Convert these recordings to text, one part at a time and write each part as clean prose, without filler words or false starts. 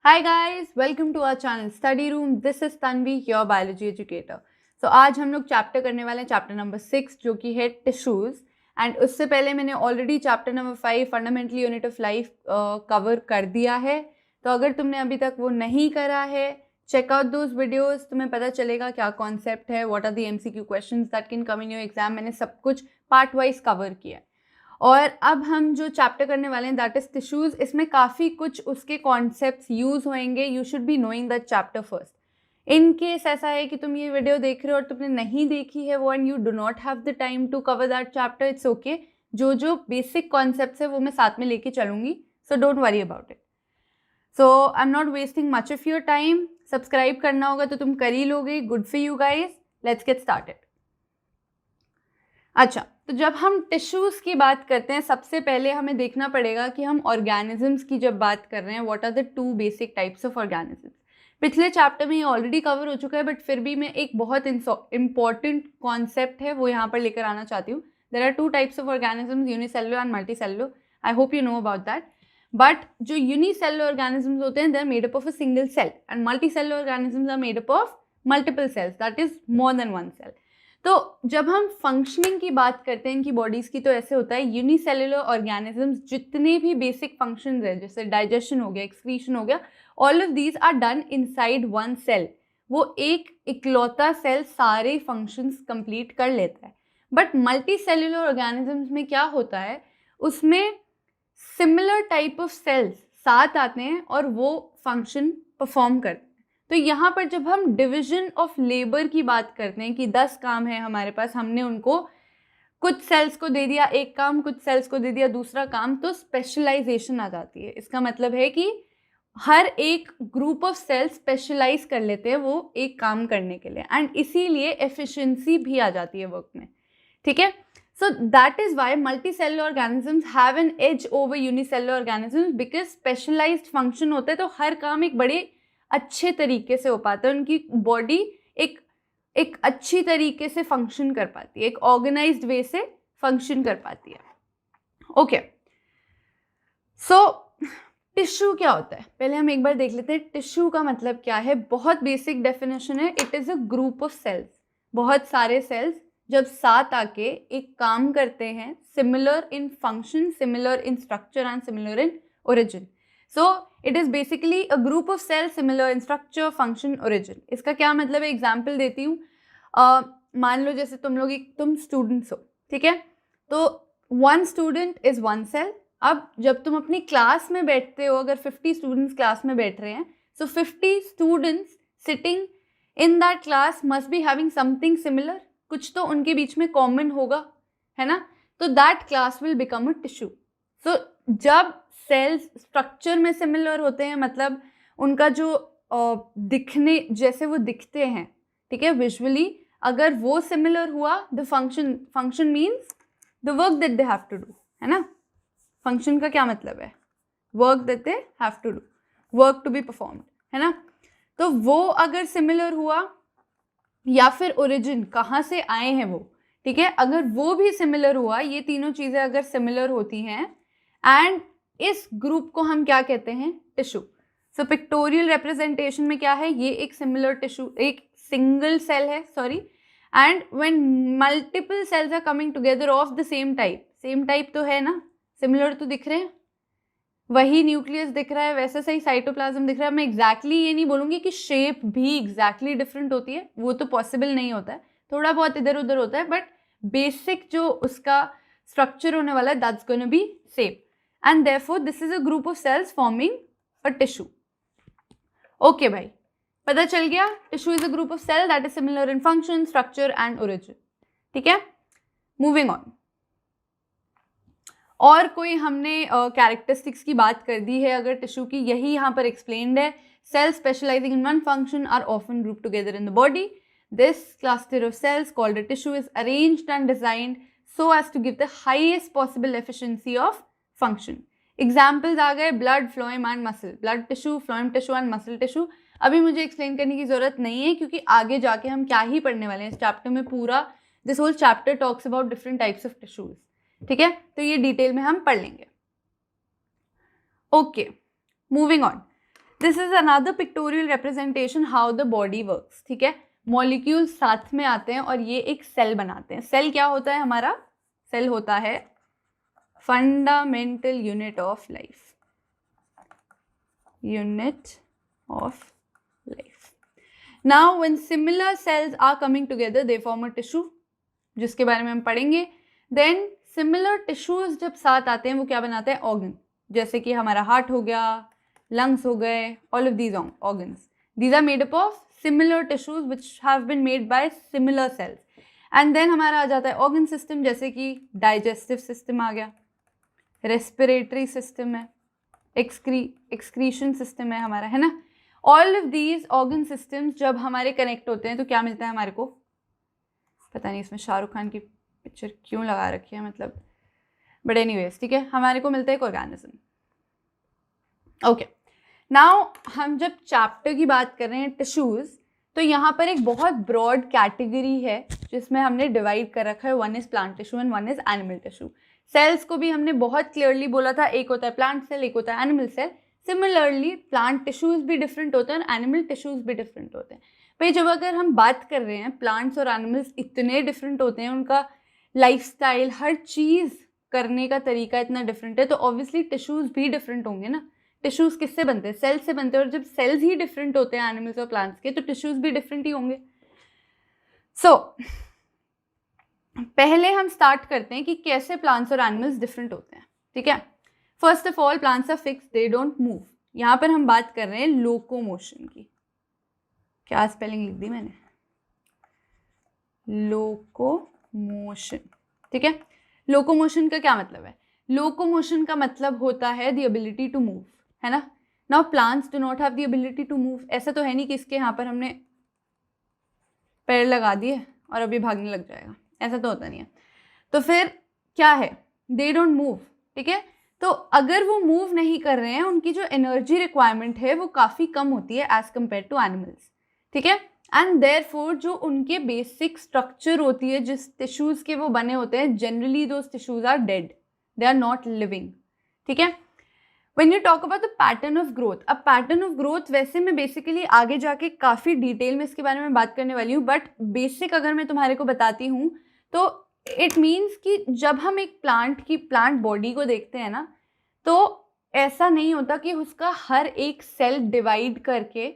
Hi guys, welcome to our channel Study Room. This is Tanvi, your biology educator. So आज हम लोग chapter करने वाले हैं चैप्टर नंबर 6 जो कि है टिश्यूज. एंड उससे पहले मैंने already chapter number 5 fundamental unit of life cover कर दिया है. तो अगर तुमने अभी तक वो नहीं करा है, चेक आउट दोज वीडियोज. तुम्हें पता चलेगा क्या कॉन्सेप्ट है, what are the MCQ questions that can come in your exam. मैंने सब कुछ पार्ट वाइज कवर किया है. और अब हम जो चैप्टर करने वाले हैं दैट इज टिश्यूज. इसमें काफ़ी कुछ उसके कॉन्सेप्ट्स यूज होंगे. You should be knowing that chapter first. In case ऐसा है कि तुम ये वीडियो देख रहे हो और तुमने नहीं देखी है वो and you do not have the time to cover that chapter, it's okay. जो बेसिक कॉन्सेप्ट्स है वो मैं साथ में लेके चलूंगी, so don't worry about it. So I am not wasting much of your time. Subscribe करना होगा तो तुम कर ही लोगे. Good for you guys. Let's get started. अच्छा, तो जब हम टिश्यूज़ की बात करते हैं सबसे पहले हमें देखना पड़ेगा कि हम ऑर्गेनिजम्स की जब बात कर रहे हैं what are the two basic types of organisms. पिछले चैप्टर में ये ऑलरेडी कवर हो चुका है बट फिर भी मैं एक बहुत इंपॉर्टेंट कॉन्सेप्ट है वो यहाँ पर लेकर आना चाहती हूँ. There are two types of organisms, unicellular and multicellular. I hope you know about that. But जो यूनिसेलुलर ऑर्गेनिजम्स होते हैं they are made up of a single cell and multicellular organisms are made up of multiple cells, that is more than one cell. तो जब हम functioning की बात करते हैं इनकी बॉडीज़ की तो ऐसे होता है. यूनिसेलुलर ऑर्गेनिजम्स जितने भी बेसिक फंक्शंस हैं जैसे डाइजेशन हो गया, एक्सक्रीशन हो गया, all of these are done inside one cell. वो एक इकलौता सेल सारे फंक्शंस कंप्लीट कर लेता है. बट मल्टी सेलुलर ऑर्गेनिजम्स में क्या होता है, उसमें सिमिलर टाइप ऑफ सेल्स साथ आते हैं और वो फंक्शन परफॉर्म करते हैं. तो यहाँ पर जब हम डिवीजन ऑफ लेबर की बात करते हैं कि 10 काम है हमारे पास, हमने उनको कुछ सेल्स को दे दिया एक काम, कुछ सेल्स को दे दिया दूसरा काम, तो स्पेशलाइजेशन आ जाती है. इसका मतलब है कि हर एक ग्रुप ऑफ सेल्स स्पेशलाइज कर लेते हैं वो एक काम करने के लिए एंड इसीलिए एफिशिएंसी भी आ जाती है वर्क में. ठीक है. So that is why multicellular organisms have an edge over unicellular organisms because specialized function होते हैं तो हर काम एक बड़े अच्छे तरीके से हो पाता है. उनकी बॉडी एक अच्छी तरीके से फंक्शन कर पाती है, एक ऑर्गेनाइज्ड वे से फंक्शन कर पाती है. ओके, सो टिश्यू क्या होता है पहले हम एक बार देख लेते हैं. टिश्यू का मतलब क्या है, बहुत बेसिक डेफिनेशन है. It is a group of cells. बहुत सारे सेल्स जब साथ आके एक काम करते हैं, similar in function, similar in structure and similar in origin. So it is basically a group of cells similar in structure, function, origin. इसका क्या मतलब है, एग्जाम्पल देती हूँ. मान लो जैसे तुम स्टूडेंट्स हो, ठीक है. तो one student is one cell. अब जब तुम अपनी क्लास में बैठते हो, अगर 50 स्टूडेंट्स क्लास में बैठ रहे हैं, सो 50 students sitting in that class must be having something similar. कुछ तो उनके बीच में कॉमन होगा, है ना. तो that class will become a tissue. So जब सेल्स स्ट्रक्चर में सिमिलर होते हैं, मतलब उनका जो दिखने जैसे वो दिखते हैं, ठीक है, विजुअली, अगर वो सिमिलर हुआ, the function means the work that they have to do, है ना. फंक्शन का क्या मतलब है, work that they have to do, work to be performed, है ना. तो वो अगर सिमिलर हुआ या फिर ओरिजिन कहाँ से आए हैं वो, ठीक है, अगर वो भी सिमिलर हुआ, ये तीनों चीज़ें अगर सिमिलर होती हैं एंड इस ग्रुप को हम क्या कहते हैं, टिश्यू. सो पिक्टोरियल रिप्रेजेंटेशन में क्या है, ये एक सिमिलर टिश्यू, एक सिंगल सेल है, sorry. And when multiple cells are coming together of the same type तो है ना, सिमिलर तो दिख रहे हैं, वही न्यूक्लियस दिख रहा है, वैसे सही साइटोप्लाज्म दिख रहा है. मैं एग्जैक्टली ये नहीं बोलूँगी कि शेप भी एग्जैक्टली डिफरेंट होती है, वो तो पॉसिबल नहीं होता है, थोड़ा बहुत इधर उधर होता है, बट बेसिक जो उसका स्ट्रक्चर होने वाला है that's gonna be same. And therefore this is a group of cells forming a tissue. Okay भाई, पता चल गया. Tissue is a group of cell that is similar in function, structure and origin. ठीक है, moving on. और कोई हमने characteristics की बात कर दी है अगर टिश्यू की, यही यहाँ पर एक्सप्लेन्ड है. Cells specializing in one function are often group together in the body. This cluster of cells called a tissue is arranged and designed so as to give the highest possible efficiency of function. Examples आ गए, blood, phloem and muscle. Blood tissue, phloem tissue and muscle tissue. अभी मुझे explain करने की जरूरत नहीं है क्योंकि आगे जाके हम क्या ही पढ़ने वाले हैं इस चैप्टर में. पूरा this whole chapter talks about different types of tissues, ठीक है, तो ये डिटेल में हम पढ़ लेंगे. Okay, moving on. This is another pictorial representation how the body works, ठीक है। मॉलिक्यूल्स साथ में आते हैं और ये एक सेल बनाते हैं। सेल क्या होता है हमारा? सेल होता है fundamental unit of life, unit of life. Now when similar cells are coming together they form a tissue, जिसके बारे में हम पढ़ेंगे। देन सिमिलर टिश्यूज जब साथ आते हैं वो क्या बनाते हैं? ऑर्गन, जैसे कि हमारा हार्ट हो गया, lungs हो गए, all of these organs. These are made up of similar tissues which have been made by similar cells. And then हमारा आ जाता है organ system, जैसे कि digestive system आ गया, respiratory system है, excretion system है हमारा, है ना। All of these organ systems जब हमारे connect होते हैं तो क्या मिलता है हमारे को? पता नहीं इसमें शाहरुख खान की पिक्चर क्यों लगा रखी है, मतलब, बट एनीवेज, ठीक है, हमारे को मिलता है एक ऑर्गेनिज्म। ओके, नाउ हम जब चैप्टर की बात कर रहे हैं टिश्यूज, तो यहाँ पर एक बहुत ब्रॉड कैटेगरी है जिसमें हमने डिवाइड कर रखा है। One is plant tissue and one is animal tissue. Cells को भी हमने बहुत क्लियरली बोला था, एक होता है प्लांट सेल, एक होता है animal cell. Similarly plant tissues भी डिफरेंट होते हैं और एनिमल टिश्यूज भी डिफरेंट होते हैं। भाई जब अगर हम बात कर रहे हैं प्लांट्स और एनिमल्स इतने डिफरेंट होते हैं, उनका लाइफस्टाइल, हर चीज़ करने का तरीका इतना डिफरेंट है, तो ऑब्वियसली टिश्यूज भी डिफरेंट होंगे ना। टिश्यूज किससे बनते हैं? सेल्स से बनते हैं, और जब सेल्स ही डिफरेंट होते हैं एनिमल्स और प्लांट्स के, तो टिश्यूज भी डिफरेंट ही होंगे। सो पहले हम स्टार्ट करते हैं कि कैसे प्लांट्स और एनिमल्स डिफरेंट होते हैं, ठीक है। First of all, plants are fixed, they don't move. यहाँ पर हम बात कर रहे हैं लोकोमोशन की। क्या स्पेलिंग लिख दी मैंने? लोकोमोशन, ठीक है। लोकोमोशन का क्या मतलब है? लोकोमोशन का मतलब होता है द एबिलिटी टू मूव, है ना। Now plants do not have the ability to move. ऐसा तो है नहीं कि इसके यहाँ पर हमने पैर लगा दिए और अभी भागने लग जाएगा, ऐसा तो होता नहीं है। तो फिर क्या है? दे डोंट मूव, ठीक है। तो अगर वो मूव नहीं कर रहे हैं, उनकी जो एनर्जी रिक्वायरमेंट है वो काफ़ी कम होती है एज कम्पेयर टू एनिमल्स, ठीक है। एंड देयरफॉर जो उनके बेसिक स्ट्रक्चर होती है, जिस टिश्यूज़ के वो बने होते हैं, generally those tissues are dead, they are not living, ठीक है। When you talk about the pattern of growth, अब pattern of growth वैसे मैं बेसिकली आगे जाके काफ़ी डिटेल में इसके बारे में बात करने वाली हूँ, बट बेसिक अगर मैं तुम्हारे को बताती हूँ तो इट मीन्स कि जब हम एक प्लांट बॉडी को देखते हैं ना, तो ऐसा नहीं होता कि उसका हर एक सेल डिवाइड करके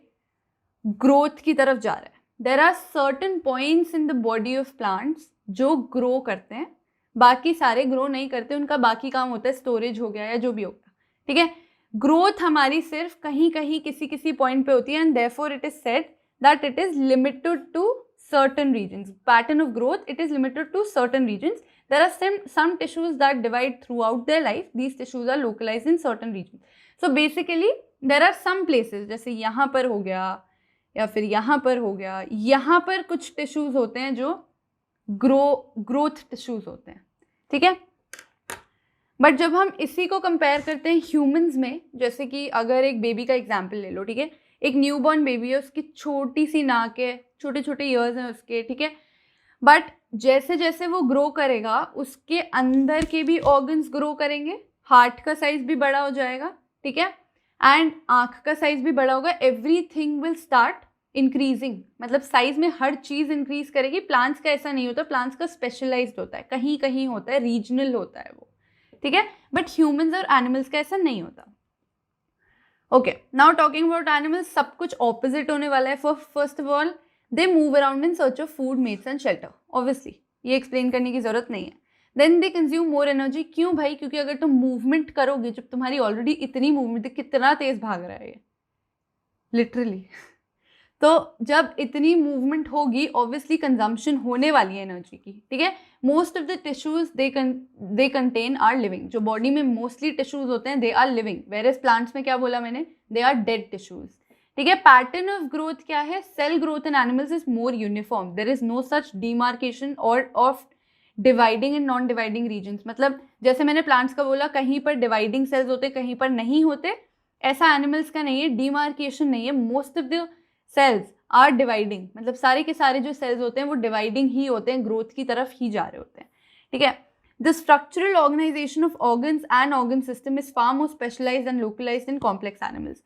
ग्रोथ की तरफ जा रहा है। There are certain points in the body of plants जो ग्रो करते हैं, बाकी सारे ग्रो नहीं करते। उनका बाकी काम होता है स्टोरेज हो गया या जो भी होगा, ठीक है। ग्रोथ हमारी सिर्फ कहीं कहीं किसी पॉइंट पे होती है, and therefore it is said that it is limited to certain regions. Pattern of growth, it is limited to certain regions. There are some tissues that divide throughout their life. These tissues are localized in certain regions. So basically there are some places, जैसे यहाँ पर हो गया या फिर यहाँ पर हो गया, यहाँ पर कुछ टिश्यूज होते हैं जो ग्रोथ टिश्यूज होते हैं, ठीक है। बट जब हम इसी को कंपेयर करते हैं ह्यूमंस में, जैसे कि अगर एक बेबी का एग्जाम्पल ले लो, ठीक है। एक न्यूबॉर्न बेबी है, उसकी छोटी सी नाक है, छोटे छोटे ईयर्स हैं उसके, ठीक है। बट जैसे जैसे वो ग्रो करेगा, उसके अंदर के भी ऑर्गन्स ग्रो करेंगे, हार्ट का साइज भी बड़ा हो जाएगा, ठीक है, एंड आँख का साइज भी बड़ा होगा। एवरीथिंग विल स्टार्ट इंक्रीजिंग, मतलब साइज में हर चीज़ इंक्रीज करेगी। प्लांट्स का ऐसा नहीं होता, प्लांट्स का स्पेशलाइज्ड होता है, कहीं कहीं होता है, रीजनल होता है वो, ठीक है। बट ह्यूमंस और एनिमल्स का ऐसा नहीं होता। Okay, now talking about animals, सब कुछ ऑपोजिट होने वाला है। First of all, they move around in search of food, mates and shelter. Obviously ये एक्सप्लेन करने की जरूरत नहीं है। Then they consume more energy. क्यों भाई? क्योंकि अगर तुम मूवमेंट करोगे, जब तुम्हारी ऑलरेडी इतनी मूवमेंट, कितना तेज भाग रहा है ये लिटरली, तो जब इतनी मूवमेंट होगी, ऑब्वियसली कंजम्पशन होने वाली है एनर्जी की, ठीक है। Most of the tissues they contain are living. जो बॉडी में मोस्टली टिश्यूज होते हैं, they are living, whereas plants में क्या बोला मैंने? दे आर डेड टिश्यूज, ठीक है। पैटर्न ऑफ ग्रोथ क्या है? Cell growth in animals is more uniform. There is no such demarcation और of dividing and non dividing regions. मतलब जैसे मैंने प्लांट्स का बोला, कहीं पर डिवाइडिंग सेल्स होते, कहीं पर नहीं होते, ऐसा एनिमल्स का नहीं है, डिमार्केशन नहीं है। Most of the cells are dividing, मतलब सारे के सारे जो सेल्स होते हैं वो डिवाइडिंग ही होते हैं, ग्रोथ की तरफ ही जा रहे होते हैं, ठीक है। The structural organisation of organs and organ system is far more specialised and localised in complex animals.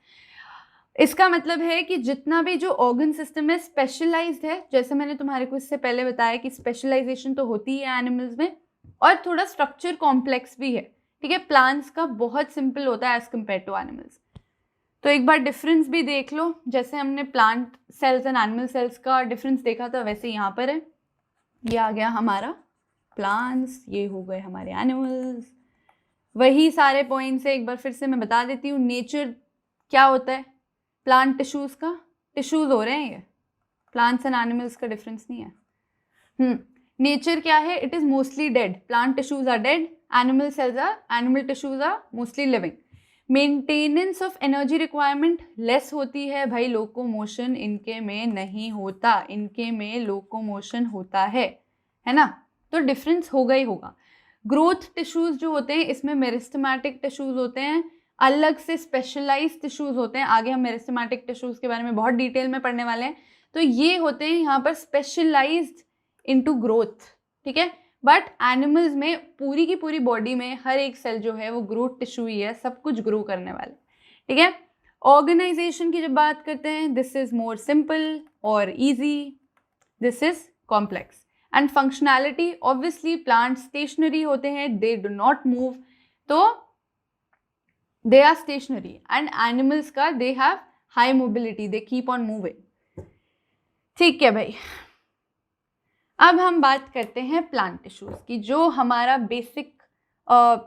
इसका मतलब है कि जितना भी जो ऑर्गन सिस्टम है स्पेशलाइज्ड है, जैसे मैंने तुम्हारे को इससे पहले बताया कि स्पेशलाइजेशन तो होती है एनिमल्स में, और थोड़ा स्ट्रक्चर कॉम्प्लेक्स भी है, ठीक है। प्लांट्स का बहुत सिंपल होता है एज कम्पेयर टू एनिमल्स। तो एक बार डिफरेंस भी देख लो, जैसे हमने plant cells and animal cells का डिफरेंस देखा था, वैसे यहाँ पर है। ये आ गया हमारा प्लांट्स, ये हो गए हमारे एनिमल्स। वही सारे पॉइंट्स है, एक बार फिर से मैं बता देती हूँ। नेचर क्या होता है प्लांट टिश्यूज का, टिश्यूज हो रहे हैं ये, प्लांट्स एंड एनिमल्स का डिफरेंस नहीं है। नेचर क्या है, it is mostly dead, plant tissues are dead, animal tissues are mostly living. Maintenance of energy requirement less होती है भाई, लोकोमोशन इनके में नहीं होता, इनके में लोकोमोशन होता है ना, तो डिफरेंस होगा ही होगा। ग्रोथ टिश्यूज जो होते हैं इसमें मेरिस्टेमेटिक टिश्यूज होते हैं, अलग से स्पेशलाइज्ड टिश्यूज होते हैं। आगे हम मेरिस्टेमेटिक टिश्यूज के बारे में बहुत डिटेल में पढ़ने वाले हैं। तो ये होते हैं यहाँ पर स्पेशलाइज्ड इनटू ग्रोथ, ठीक है। बट एनिमल्स में पूरी की पूरी बॉडी में हर एक सेल जो है वो ग्रोथ टिश्यू ही है, सब कुछ ग्रो करने वाले, ठीक है। ऑर्गेनाइजेशन की जब बात करते हैं, दिस इज मोर सिंपल और easy, this is complex. And functionality, obviously plant stationary होते हैं, दे डू नॉट मूव, तो they are stationary. And animals का they have high mobility, they keep on moving, ठीक है भाई। अब हम बात करते हैं प्लांट टिश्यूज की, जो हमारा बेसिक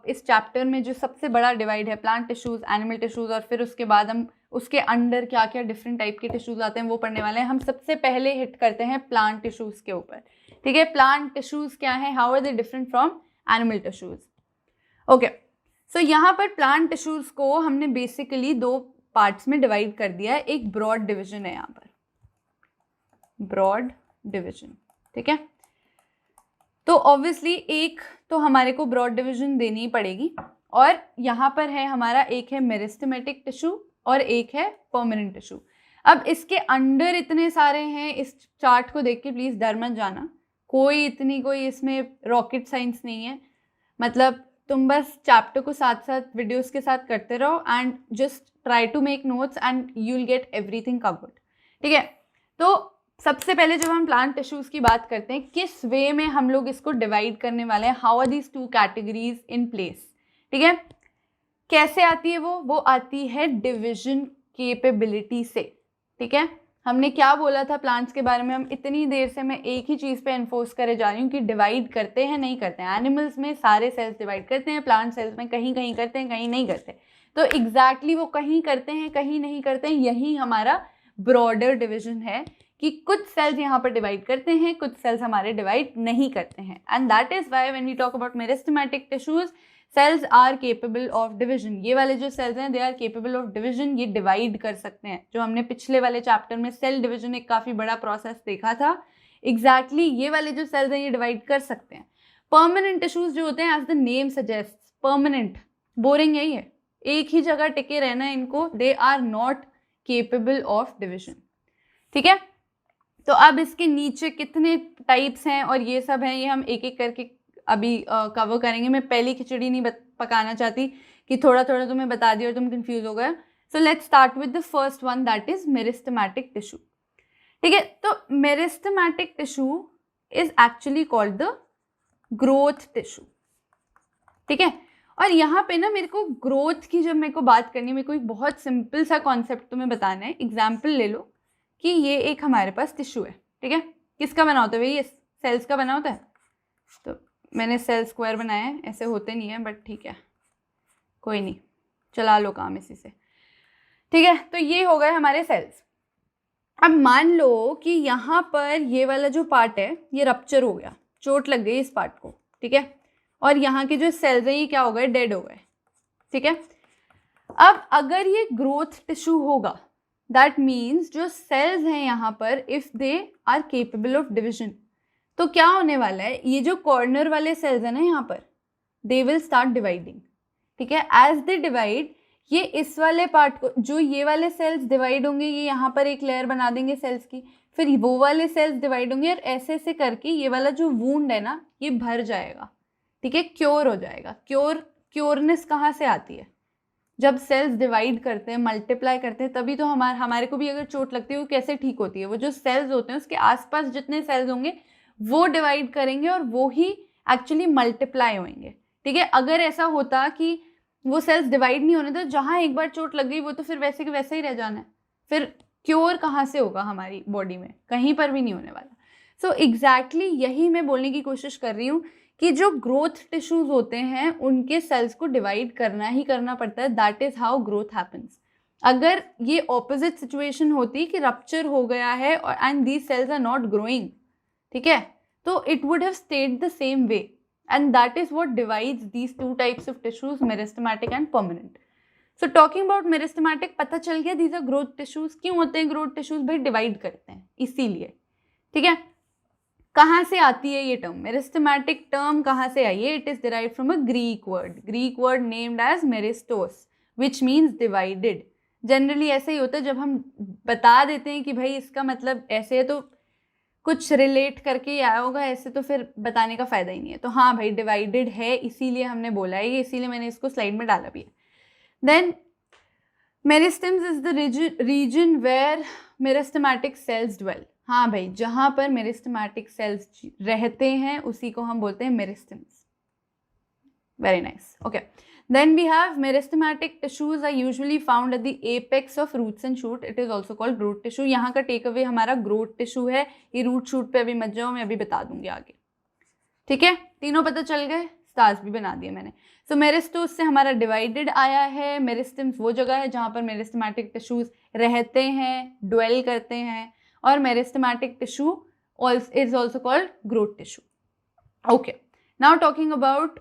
इस चैप्टर में जो सबसे बड़ा डिवाइड है, प्लांट टिश्यूज, एनिमल टिश्यूज, और फिर उसके बाद हम उसके अंडर क्या क्या डिफरेंट टाइप के टिश्यूज आते हैं वो पढ़ने वाले हैं। हम सबसे पहले हिट करते हैं प्लांट टिश्यूज के ऊपर, ठीक है। प्लांट टिश्यूज क्या है, how are they different from animal tissues. Okay, so यहाँ पर प्लांट टिश्यूज को हमने बेसिकली दो पार्ट्स में डिवाइड कर दिया है। एक ब्रॉड डिविजन है यहाँ पर, ब्रॉड डिविजन, ठीक है। तो ऑब्वियसली एक तो हमारे को ब्रॉड डिवीजन देनी ही पड़ेगी, और यहाँ पर है हमारा, एक है मेरिस्टेमेटिक टिश्यू और एक है परमानेंट टिश्यू। अब इसके अंडर इतने सारे हैं, इस चार्ट को देख के प्लीज डर मत जाना, कोई इसमें रॉकेट साइंस नहीं है। मतलब तुम बस चैप्टर को साथ साथ वीडियोस के साथ करते रहो and just try to make notes and you will get everything covered, ठीक है। तो सबसे पहले जब हम प्लांट टिश्यूज की बात करते हैं, किस वे में हम लोग इसको डिवाइड करने वाले हैं, how are these two categories in place, ठीक है। कैसे आती है वो आती है डिविजन केपेबिलिटी से, ठीक है। हमने क्या बोला था प्लांट्स के बारे में, हम इतनी देर से मैं एक ही चीज़ पे एनफोर्स करे जा रही हूँ कि डिवाइड करते हैं नहीं करते हैं। एनिमल्स में सारे सेल्स डिवाइड करते हैं, प्लांट सेल्स में कहीं कहीं करते हैं, कहीं नहीं करते। तो एग्जैक्टली वो कहीं करते हैं कहीं नहीं करते हैं, यही हमारा ब्रॉडर डिविजन है कि कुछ सेल्स यहाँ पर डिवाइड करते हैं, कुछ सेल्स हमारे डिवाइड नहीं करते हैं। And that is why when we talk about meristematic tissues, cells are capable of division. ये वाले जो सेल्स हैं they are capable of division, ये डिवाइड कर सकते हैं। जो हमने पिछले वाले चैप्टर में सेल डिविजन एक काफ़ी बड़ा प्रोसेस देखा था, एग्जैक्टली ये वाले जो सेल्स हैं ये डिवाइड कर सकते हैं। परमानेंट टिश्यूज जो होते हैं, as the name suggest, permanent, boring यही है, एक ही जगह टिके रहना है इनको, they are not capable of division, ठीक है। तो अब इसके नीचे कितने टाइप्स हैं और ये सब हैं, ये हम एक एक करके अभी कवर करेंगे। मैं पहली खिचड़ी नहीं पकाना चाहती कि थोड़ा थोड़ा तुम्हें बता दिया और तुम कंफ्यूज हो गए। So let's start with the first one, that is meristematic tissue, ठीक है। तो meristematic tissue is actually called the growth tissue, ठीक है। और यहाँ पे ना मेरे को ग्रोथ की जब मेरे को बात करनी है, मेरे को एक बहुत सिंपल सा कॉन्सेप्ट तुम्हें बताना है। एग्जाम्पल ले लो कि ये एक हमारे पास टिश्यू है, ठीक है। किसका बना होता है भाई, ये सेल्स का बना होता है। तो मैंने सेल स्क्वायर बनाया है, ऐसे होते नहीं है बट ठीक है, कोई नहीं, चला लो काम इसी से, ठीक है। तो ये हो गए हमारे सेल्स। अब मान लो कि यहाँ पर ये वाला जो पार्ट है ये रप्चर हो गया, चोट लग गई इस पार्ट को, ठीक है। और यहाँ के जो सेल्स हैं ये क्या हो गए, डेड हो गए, ठीक है। अब अगर ये ग्रोथ टिश्यू होगा, दैट मीन्स जो सेल्स हैं यहाँ पर, if they are capable of division, तो क्या होने वाला है, ये जो कॉर्नर वाले सेल्स हैं ना यहाँ पर, दे विल स्टार्ट डिवाइडिंग, ठीक है। एज दे डिवाइड, ये इस वाले पार्ट को, जो ये वाले सेल्स डिवाइड होंगे, ये यहाँ पर एक लेयर बना देंगे सेल्स की, फिर वो वाले सेल्स डिवाइड होंगे और ऐसे ऐसे करके ये वाला जो वूंड है ना ये भर जाएगा, ठीक है, क्योर हो जाएगा। क्योरनेस कहाँ से आती है, जब सेल्स डिवाइड करते हैं, मल्टीप्लाई करते हैं, तभी तो हमारे को भी अगर चोट लगती है वो कैसे ठीक होती है, वो जो सेल्स होते हैं उसके आसपास जितने सेल्स होंगे वो डिवाइड करेंगे और वो ही एक्चुअली मल्टीप्लाई होंगे, ठीक है। अगर ऐसा होता कि वो सेल्स डिवाइड नहीं होने, तो जहाँ एक बार चोट लग गई वो तो फिर वैसे के वैसे ही रह जाना है, फिर क्योर कहाँ से होगा हमारी बॉडी में, कहीं पर भी नहीं होने वाला। सो एग्जैक्टली यही मैं बोलने की कोशिश कर रही हूँ कि जो ग्रोथ टिश्यूज होते हैं उनके सेल्स को डिवाइड करना ही करना पड़ता है, that is how growth happens. अगर ये ऑपोजिट सिचुएशन होती कि रप्चर हो गया है और and these cells are not growing, ठीक है, तो it would have stayed the same way, and that is what divides these two types of tissues, meristematic and permanent. So talking about meristematic, पता चल गया दीज आर ग्रोथ टिश्यूज। क्यों होते हैं growth tissues? भाई डिवाइड करते हैं इसीलिए, ठीक है। कहाँ से आती है ये टर्म? मेरिस्टेमेटिक टर्म कहाँ से आई है? It is derived from a Greek word named as meristos, which means divided. Generally ऐसे ही होता है, जब हम बता देते हैं कि भाई इसका मतलब ऐसे है तो कुछ रिलेट करके ही आया होगा, ऐसे तो फिर बताने का फायदा ही नहीं है। तो हाँ भाई डिवाइडेड है, इसीलिए हमने बोला है ये, इसीलिए मैंने इसको स्लाइड में डाला भी है। Then meristems is the region where meristematic cells dwell. हाँ भाई, जहाँ पर मेरिस्टेमेटिक सेल्स रहते हैं उसी को हम बोलते हैं meristems. Very nice, okay. Then we have meristematic tissues are usually found at the apex of roots and shoot. It is also called root tissue. यहाँ का टेक अवे हमारा growth tissue है, ये root shoot पे अभी मत जाओ, मैं अभी बता दूंगी आगे, ठीक है। तीनों पता चल गए, स्टार्स भी बना दिए मैंने। सो मेरिस्टोस से हमारा डिवाइडेड आया है, मेरिस्टेम्स वो जगह है जहाँ पर मेरिस्टेमेटिक टिश्यूज रहते हैं, ड्वेल करते हैं, और meristematic tissue is also called growth tissue. Okay, now talking about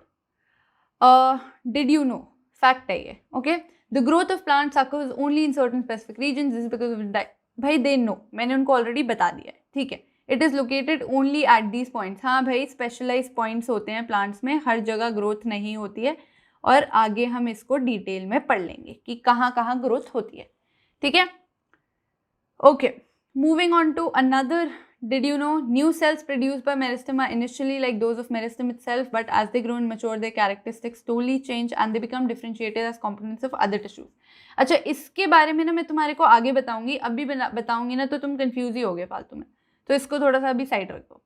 did you know? Fact है ये, okay? The growth of plants occurs only in certain specific regions. This is because of भाई they know, मैंने उनको already बता दिया है, ठीक है। It is located only at these points. हाँ भाई, स्पेशलाइज पॉइंट्स होते हैं प्लांट्स में, हर जगह ग्रोथ नहीं होती है, और आगे हम इसको डिटेल में पढ़ लेंगे कि कहाँ कहाँ ग्रोथ होती है, ठीक है। Okay, moving on to another. Did you know new cells produced by meristema initially like those of meristem itself, but as they grow and mature their characteristics slowly change and they become differentiated as components of other tissues. अच्छा, इसके बारे में ना मैं तुम्हारे को आगे बताऊंगी, अभी बताऊंगी ना तो तुम कंफ्यूज ही होगे फालतू में, तो इसको थोड़ा सा अभी साइड रख दो।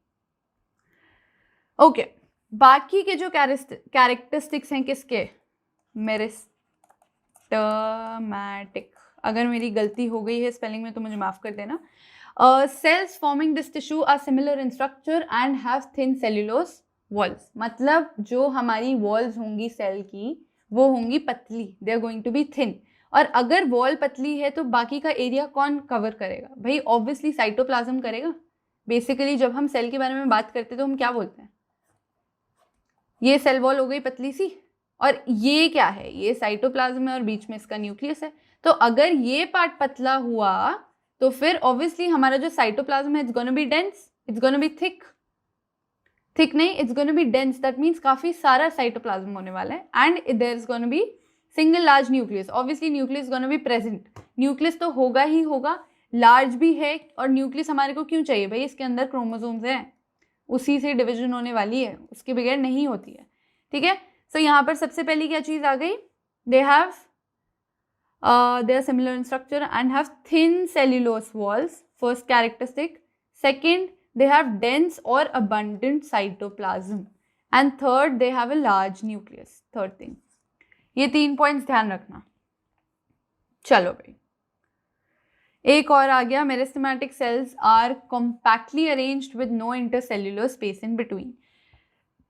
ओके, बाकी के जो कैरेक्टरिस्टिक्स हैं किसके? मेरिस्टेमेटिक। अगर मेरी गलती हो गई है स्पेलिंग में तो मुझे माफ कर देना। Cells forming this tissue are similar in structure and have thin cellulose walls. मतलब जो हमारी walls होंगी सेल की वो होंगी पतली, they are going to be thin. और अगर वॉल पतली है तो बाकी का एरिया कौन कवर करेगा? भाई ऑब्वियसली साइटोप्लाज्म करेगा। बेसिकली जब हम सेल के बारे में बात करते हैं तो हम क्या बोलते हैं? ये सेल वॉल हो गई पतली सी, और ये क्या है? ये साइटोप्लाज्म है और बीच में इसका न्यूक्लियस है। तो अगर ये पार्ट पतला हुआ तो फिर ऑब्वियसली हमारा जो साइटोप्लाज्म है it's gonna be dense, it's gonna be thick नहीं, it's gonna be dense. That means काफी सारा साइटोप्लाज्म होने वाला है, and there is gonna be single large nucleus. Obviously nucleus gonna be present, nucleus तो होगा ही होगा, लार्ज भी है। और न्यूक्लियस हमारे को क्यों चाहिए भाई? इसके अंदर क्रोमोसोम्स हैं, उसी से डिविजन होने वाली है, उसके बगैर नहीं होती है, ठीक है। सो यहाँ पर सबसे पहली क्या चीज आ गई? They have they are similar in structure and have thin cellulose walls, first characteristic. Second, they have dense or abundant cytoplasm, and third, they have a large nucleus. Third thing, ये 3 points ध्यान रखना। चलो भाई, एक और आ गया, meristematic cells are compactly arranged with no intercellular space in between.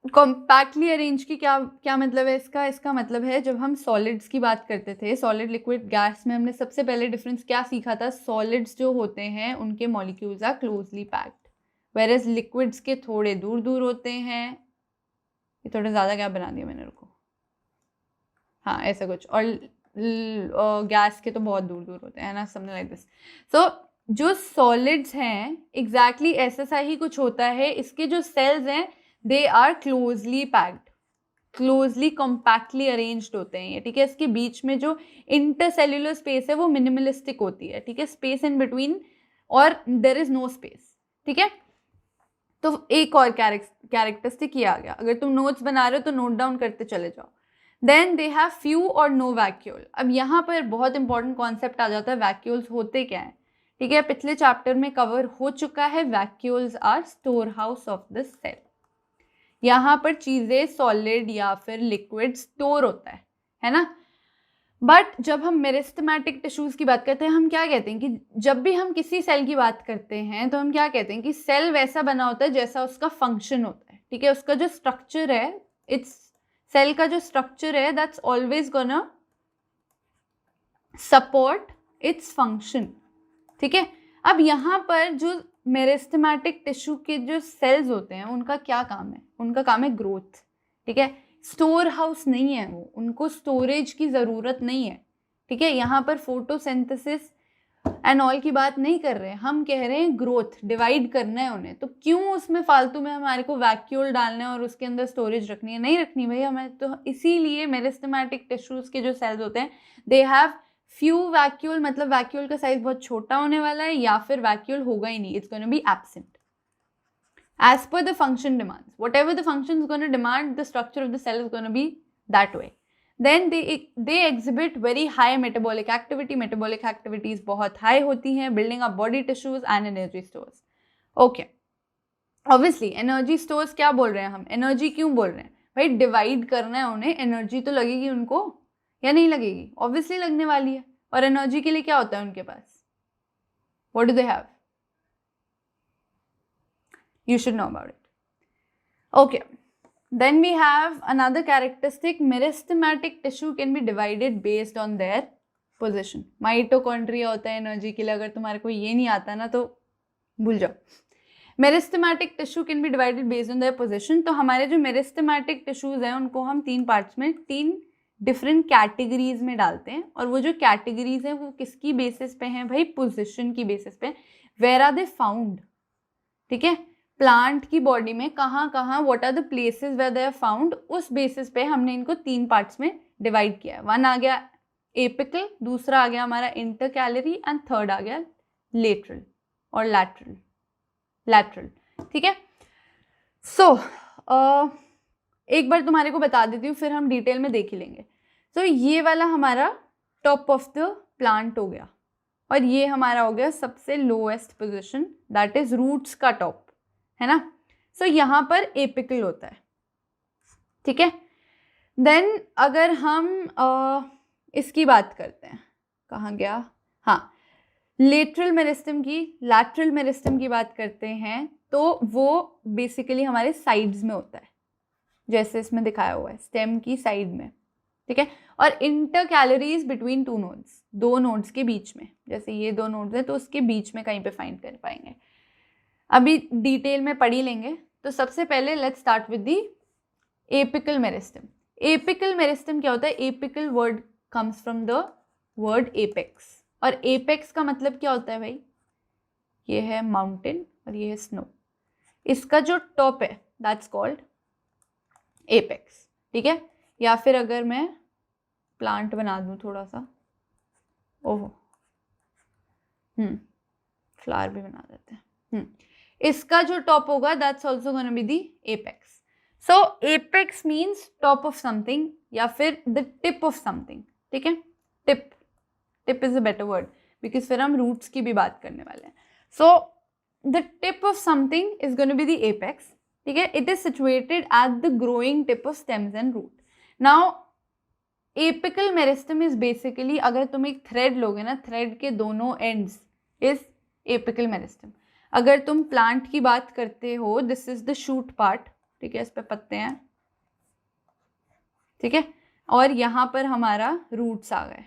Compactly arrange की क्या मतलब है इसका? इसका मतलब है जब हम सॉलिड्स की बात करते थे, सॉलिड लिक्विड गैस में, हमने सबसे पहले डिफरेंस क्या सीखा था? सॉलिड्स जो होते हैं उनके molecules are closely packed, whereas liquids के थोड़े दूर दूर होते हैं। ये थोड़ा ज़्यादा क्या बना दिया मैंने, रुको, हाँ ऐसा कुछ, और गैस के तो बहुत दूर दूर होते हैं ना, समथिंग लाइक दिस। सो जो सॉलिड्स हैं एग्जैक्टली ऐसा सा ही कुछ होता है। इसके जो सेल्स हैं they are closely packed, closely compactly arranged होते हैं ये, ठीक है। इसके बीच में जो इंटरसेल्युलर स्पेस है वो मिनिमलिस्टिक होती है, ठीक है, स्पेस इन बिटवीन, और देयर इज नो स्पेस, ठीक है। तो एक और कैरेक्टरिस्टिक ये आ गया। अगर तुम नोट्स बना रहे हो तो नोट डाउन करते चले जाओ। देन दे हैव फ्यू और नो वैक्यूल। अब यहाँ पर बहुत इंपॉर्टेंट कॉन्सेप्ट आ जाता है, वैक्यूल्स होते क्या हैं, ठीक है, पिछले चैप्टर में कवर हो चुका है। Vacuoles are store house of the cell. यहाँ पर चीजें सॉलिड या फिर लिक्विड स्टोर होता है ना। बट जब हम मेरिस्टेमेटिक टिश्यूज की बात करते हैं, हम क्या कहते हैं कि जब भी हम किसी सेल की बात करते हैं तो हम क्या कहते हैं कि सेल वैसा बना होता है जैसा उसका फंक्शन होता है, ठीक है, उसका जो स्ट्रक्चर है, इट्स सेल का जो स्ट्रक्चर है that's always gonna support its function, ठीक है। अब यहाँ पर जो मेरिस्टेमेटिक टिश्यू के जो सेल्स होते हैं उनका क्या काम है, उनका काम है ग्रोथ, ठीक है। स्टोर हाउस नहीं है वो, उनको स्टोरेज की ज़रूरत नहीं है, ठीक है। यहाँ पर फोटोसिंथेसिस एंड ऑल की बात नहीं कर रहे हैं, हम कह रहे हैं ग्रोथ, डिवाइड करना है उन्हें। तो क्यों उसमें फालतू में हमारे को वैक्यूल डालना है और उसके अंदर स्टोरेज रखनी है, नहीं रखनी भाई हमें। तो इसीलिए मेरिस्टेमेटिक टिश्यूज के जो सेल्स होते हैं दे हैव फ्यू वैक्यूल, मतलब वैक्यूल का साइज बहुत छोटा होने वाला है या फिर वैक्यूल होगा ही नहीं, it's gonna B absent as per the function demands. Whatever the function is going to demand, the structure of the cell is going to be that way. Then they exhibit very high metabolic activity. Metabolic activities बहुत high होती हैं, building up body tissues and energy stores. Okay. Obviously energy stores क्या बोल रहे हैं हम, energy क्यों बोल रहे हैं भाई, डिवाइड करना है उन्हें, एनर्जी तो लगेगी उनको या नहीं लगेगी, ऑब्वियसली लगने वाली है। और एनर्जी के लिए क्या होता है उनके पास, what do they have, you should know about it. Okay, then we have another characteristic, meristematic tissue can be divided based on their position. Mitochondria होता है एनर्जी के लिए, अगर तुम्हारे को ये नहीं आता ना तो भूल जाओ। Meristematic tissue can be divided based on their position. तो हमारे जो मेरिस्टेमेटिक टिश्यूज हैं उनको हम 3 पार्ट्स में, 3 डिफरेंट कैटेगरीज में डालते हैं। और वो जो कैटेगरीज हैं वो किसकी बेसिस पे हैं भाई, पोजीशन की बेसिस पे। वेयर आर दे फाउंड, ठीक है, प्लांट की बॉडी में कहाँ कहाँ, what are the places where they are found, उस बेसिस पे हमने इनको 3 पार्ट्स में डिवाइड किया है। 1 आ गया एपिकल, दूसरा आ गया हमारा इंटरकैलरी एंड थर्ड आ गया लेटरल और लैटरल, ठीक है। सो एक बार तुम्हारे को बता देती हूँ, फिर हम डिटेल में देख ही लेंगे। तो ये वाला हमारा टॉप ऑफ द प्लांट हो गया और ये हमारा हो गया सबसे lowest position, that is roots का टॉप, है ना। सो यहाँ पर एपिकल होता है, ठीक है। देन अगर हम इसकी बात करते हैं, कहाँ गया, हाँ, लेटरल मेरिस्टम की बात करते हैं तो वो बेसिकली हमारे साइड्स में होता है, जैसे इसमें दिखाया हुआ है स्टेम की साइड में, ठीक है। और इंटरकैलरीज बिटवीन 2 नोड्स, 2 नोड्स के बीच में, जैसे ये 2 नोड्स हैं तो उसके बीच में कहीं पे फाइंड कर पाएंगे, अभी डिटेल में पढ़ ही लेंगे। तो सबसे पहले let's start with the apical meristem. Apical meristem क्या होता है, apical word comes from the word apex, और एपेक्स का मतलब क्या होता है भाई, ये है माउंटेन और ये है स्नो, इसका जो टॉप है दैट्स कॉल्ड एपेक्स, ठीक है। या फिर अगर मैं प्लांट बना दूं थोड़ा सा, ओहो, फ्लावर भी बना देते हैं, इसका जो टॉप होगा that's also gonna be the apex. So apex means top of something या फिर द टिप ऑफ समथिंग, ठीक है। Tip is a better word because फिर हम रूट्स की भी बात करने वाले हैं। So the tip of something is gonna be the apex, ठीक है। It is situated at the growing tip of stems and root. Now apical meristem is basically, अगर तुम एक थ्रेड लोगे ना, थ्रेड के दोनों एंड्स इज एपिकल मेरिस्टम। अगर तुम प्लांट की बात करते हो, this is the shoot part, ठीक है, इस पे पत्ते हैं, ठीक है, और यहाँ पर हमारा रूट्स आ गए,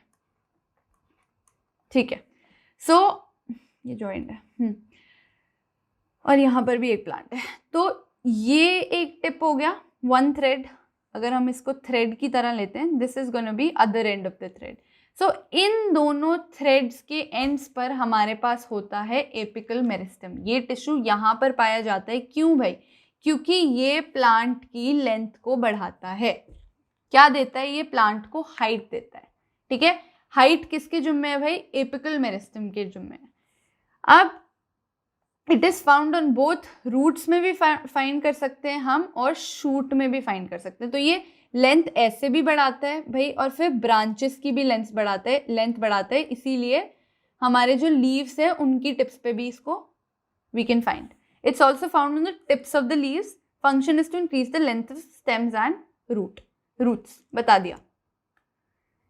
ठीक है। सो ये जॉइंट है, और यहाँ पर भी एक प्लांट है। तो ये एक टिप हो गया, 1 थ्रेड, अगर हम इसको थ्रेड की तरह लेते हैं, this is gonna be other end of the thread. So इन दोनों थ्रेड्स के एंड्स पर हमारे पास होता है एपिकल मेरिस्टम। ये टिश्यू यहाँ पर पाया जाता है, क्यों भाई, क्योंकि ये प्लांट की लेंथ को बढ़ाता है। क्या देता है, ये प्लांट को हाइट देता है, ठीक है। हाइट किसके जुम्मे है भाई, एपिकल मेरिस्टम के जुम्मे है। अब it is found on both, roots में भी फाइंड कर सकते हैं हम और शूट में भी फाइंड कर सकते हैं। तो ये लेंथ ऐसे भी बढ़ाता है भाई, और फिर ब्रांचेस की भी लेंथ बढ़ाता है, इसीलिए हमारे जो लीव्स है उनकी टिप्स पे भी इसको we can find. It's also found on the tips of the leaves. Function is to increase the length of stems and roots. बता दिया.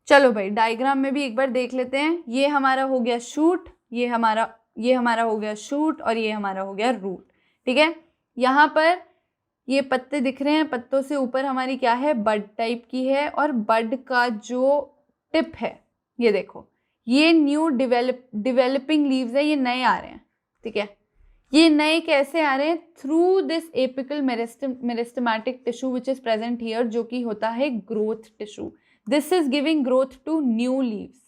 चलो भाई डायग्राम में भी एक बार देख लेते हैं. ये हमारा हो गया शूट, ये हमारा हो गया शूट, और ये हमारा हो गया रूट. ठीक है, यहाँ पर ये पत्ते दिख रहे हैं, पत्तों से ऊपर हमारी क्या है, बड टाइप की है, और बड का जो टिप है ये देखो, ये न्यू डेवलपिंग लीव्स है, ये नए आ रहे हैं. ठीक है, ये नए कैसे आ रहे हैं, through this apical meristematic tissue which is present here, जो कि होता है growth tissue. This is giving growth to new leaves.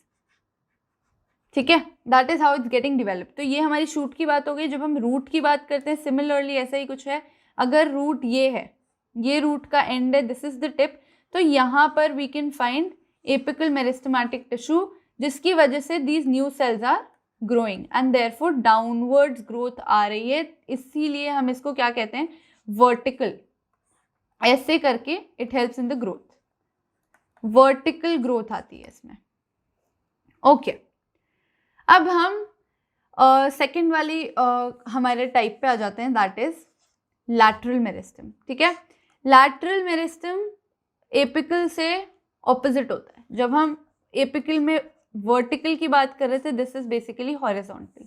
ठीक है, that is how it's getting develop. तो ये हमारी शूट की बात हो गई. जब हम रूट की बात करते हैं सिमिलरली ऐसा ही कुछ है. अगर रूट ये है, ये रूट का एंड है, दिस इज द टिप, तो यहाँ पर we can find apical meristematic tissue, जिसकी वजह से these new cells are growing and therefore downwards growth आ रही है. इसीलिए हम इसको क्या कहते हैं, वर्टिकल. ऐसे करके it helps in the growth, vertical growth आती है इसमें. ओके, अब हम सेकेंड वाली हमारे टाइप पे आ जाते हैं, दैट इज लैटरल मेरिस्टम. ठीक है, लैटरल मेरिस्टम एपिकल से ऑपोजिट होता है. जब हम एपिकल में वर्टिकल की बात कर रहे थे, दिस इज बेसिकली हॉरिजॉन्टल.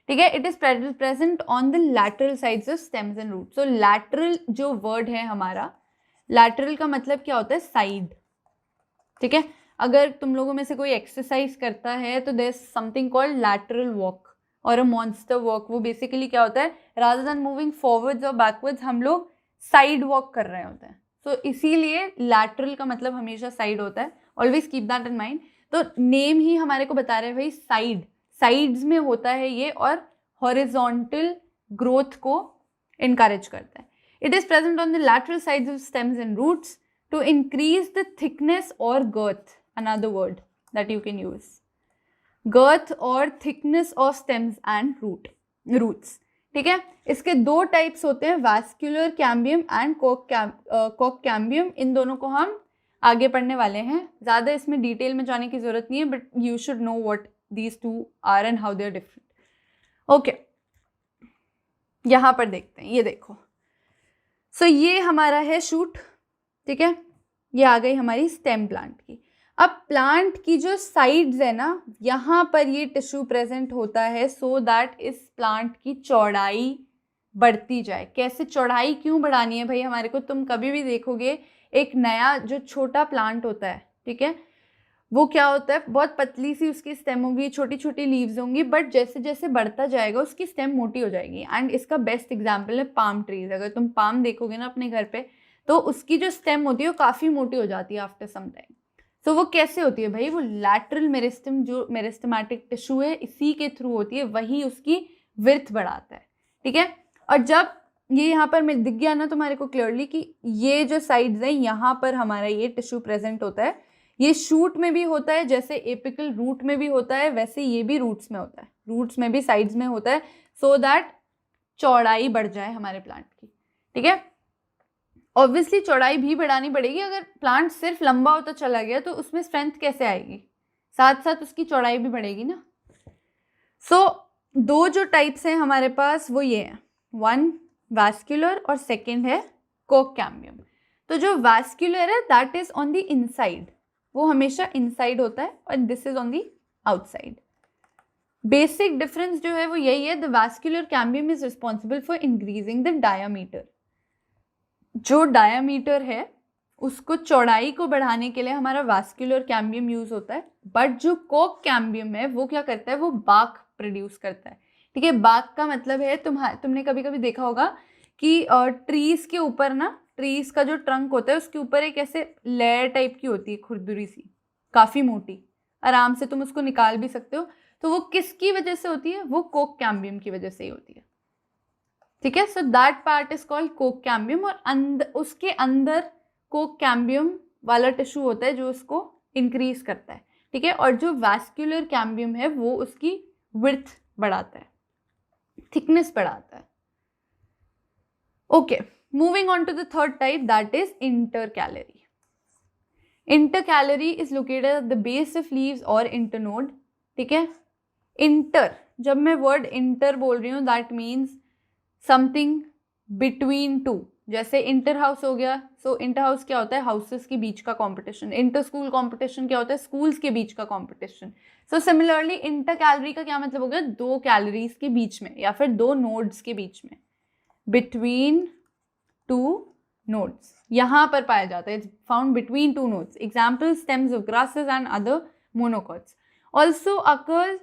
ठीक है, it is present on the lateral sides of stems and roots. So lateral जो वर्ड है हमारा, लैटरल का मतलब क्या होता है, साइड. ठीक है, अगर तुम लोगों में से कोई एक्सरसाइज करता है तो there is something called lateral walk और अ मॉन्स्टर वॉक. वो बेसिकली क्या होता है, रादर देन मूविंग फॉरवर्ड्स और बैकवर्ड्स हम लोग साइड वॉक कर रहे होते हैं. तो इसीलिए लैटरल का मतलब हमेशा साइड होता है. Always keep that in mind. तो नेम ही हमारे को बता रहे हैं भाई, साइड्स में होता है ये, और हॉरिजॉन्टल ग्रोथ को इनकरेज करता है. It is present on the lateral sides of stems and roots to increase the thickness or girth, another word that you can use, girth or thickness of stems and roots. ठीक है, इसके दो types होते हैं, vascular cambium and कॉक cambium. इन दोनों को हम आगे पढ़ने वाले हैं. ज़्यादा इसमें डिटेल में जाने की जरूरत नहीं है, but you should know what these two are and how they are different. Okay, यहाँ पर देखते हैं, ये देखो. सो ये हमारा है शूट. ठीक है, ये आ गई हमारी स्टेम प्लांट की. अब प्लांट की जो साइड्स है ना, यहाँ पर ये टिश्यू प्रेजेंट होता है सो दैट इस प्लांट की चौड़ाई बढ़ती जाए. कैसे चौड़ाई क्यों बढ़ानी है भाई हमारे को, तुम कभी भी देखोगे एक नया जो छोटा प्लांट होता है, ठीक है, वो क्या होता है, बहुत पतली सी उसकी स्टेम होगी, छोटी छोटी लीव्स होंगी, बट जैसे जैसे बढ़ता जाएगा उसकी स्टेम मोटी हो जाएगी. एंड इसका बेस्ट एग्जाम्पल है पाम ट्रीज. अगर तुम पाम देखोगे ना अपने घर पे, तो उसकी जो स्टेम होती है वो काफ़ी मोटी हो जाती है आफ्टर सम टाइम. सो वो कैसे होती है भाई, वो लैटरल मेरिस्टम जो मेरिस्टेमेटिक टिश्यू है इसी के थ्रू होती है, वही उसकी विड्थ बढ़ाता है. ठीक है, और जब ये यहाँ पर मैं दिख गया ना तुम्हारे को क्लियरली कि ये जो साइड्स हैं यहाँ पर हमारा ये टिश्यू प्रेजेंट होता है. ये शूट में भी होता है, जैसे एपिकल रूट में भी होता है, वैसे ये भी रूट्स में होता है, रूट्स में भी साइड्स में होता है, सो दैट चौड़ाई बढ़ जाए हमारे प्लांट की. ठीक है, ऑब्वियसली चौड़ाई भी बढ़ानी पड़ेगी. अगर प्लांट सिर्फ लंबा होता चला गया तो उसमें स्ट्रेंथ कैसे आएगी, साथ साथ उसकी चौड़ाई भी बढ़ेगी ना. सो दो जो टाइप्स हैं हमारे पास वो ये हैं, वन वैस्कुलर और सेकंड है कॉक कैम्बियम. तो जो वैस्कुलर है that is on the inside, वो हमेशा इनसाइड होता है, और this is on the outside. Basic difference जो है वो यही है, the vascular cambium is responsible for increasing the diameter. जो डायामीटर है उसको चौड़ाई को बढ़ाने के लिए हमारा वैस्कुलर कैम्बियम यूज होता है. बट जो कॉक कैम्बियम है वो क्या करता है, वो बार्क प्रोड्यूस करता है. ठीक है, बार्क का मतलब है तुमने कभी कभी देखा होगा कि ट्रीज के ऊपर ना, ट्रीज का जो ट्रंक होता है उसके ऊपर एक ऐसे लेयर टाइप की होती है, खुरदुरी सी, काफी मोटी, आराम से तुम उसको निकाल भी सकते हो. तो वो किसकी वजह से होती है, वो कॉक कैम्बियम की वजह से ही होती है. ठीक है, so that part is called Coke cambium, और उसके अंदर कोक कैम्बियम वाला टिश्यू होता है जो उसको इंक्रीज करता है. ठीक है, और जो वैस्कुलर कैम्बियम है वो उसकी विड्थ बढ़ाता है, थिकनेस बढ़ाता है. Okay, moving on to the third type, that is intercalary. Intercalary is located at the base of leaves और इंटरनोड, ठीक है। इंटर, जब मैं वर्ड इंटर बोल रही हूँ that means something between two, जैसे इंटर हाउस हो गया, सो इंटर हाउस क्या होता है, हाउसेस के बीच का कंपटीशन। इंटर स्कूल कंपटीशन क्या होता है, स्कूल्स के बीच का competition. So similarly inter calorie का क्या मतलब हो गया, दो कैलोरीज के बीच में या फिर दो नोड्स के बीच में, बिटवीन टू नोड्स, यहाँ पर पाया जाता है, it's found between two nodes. Example stems of grasses and other monocots. Also occurs,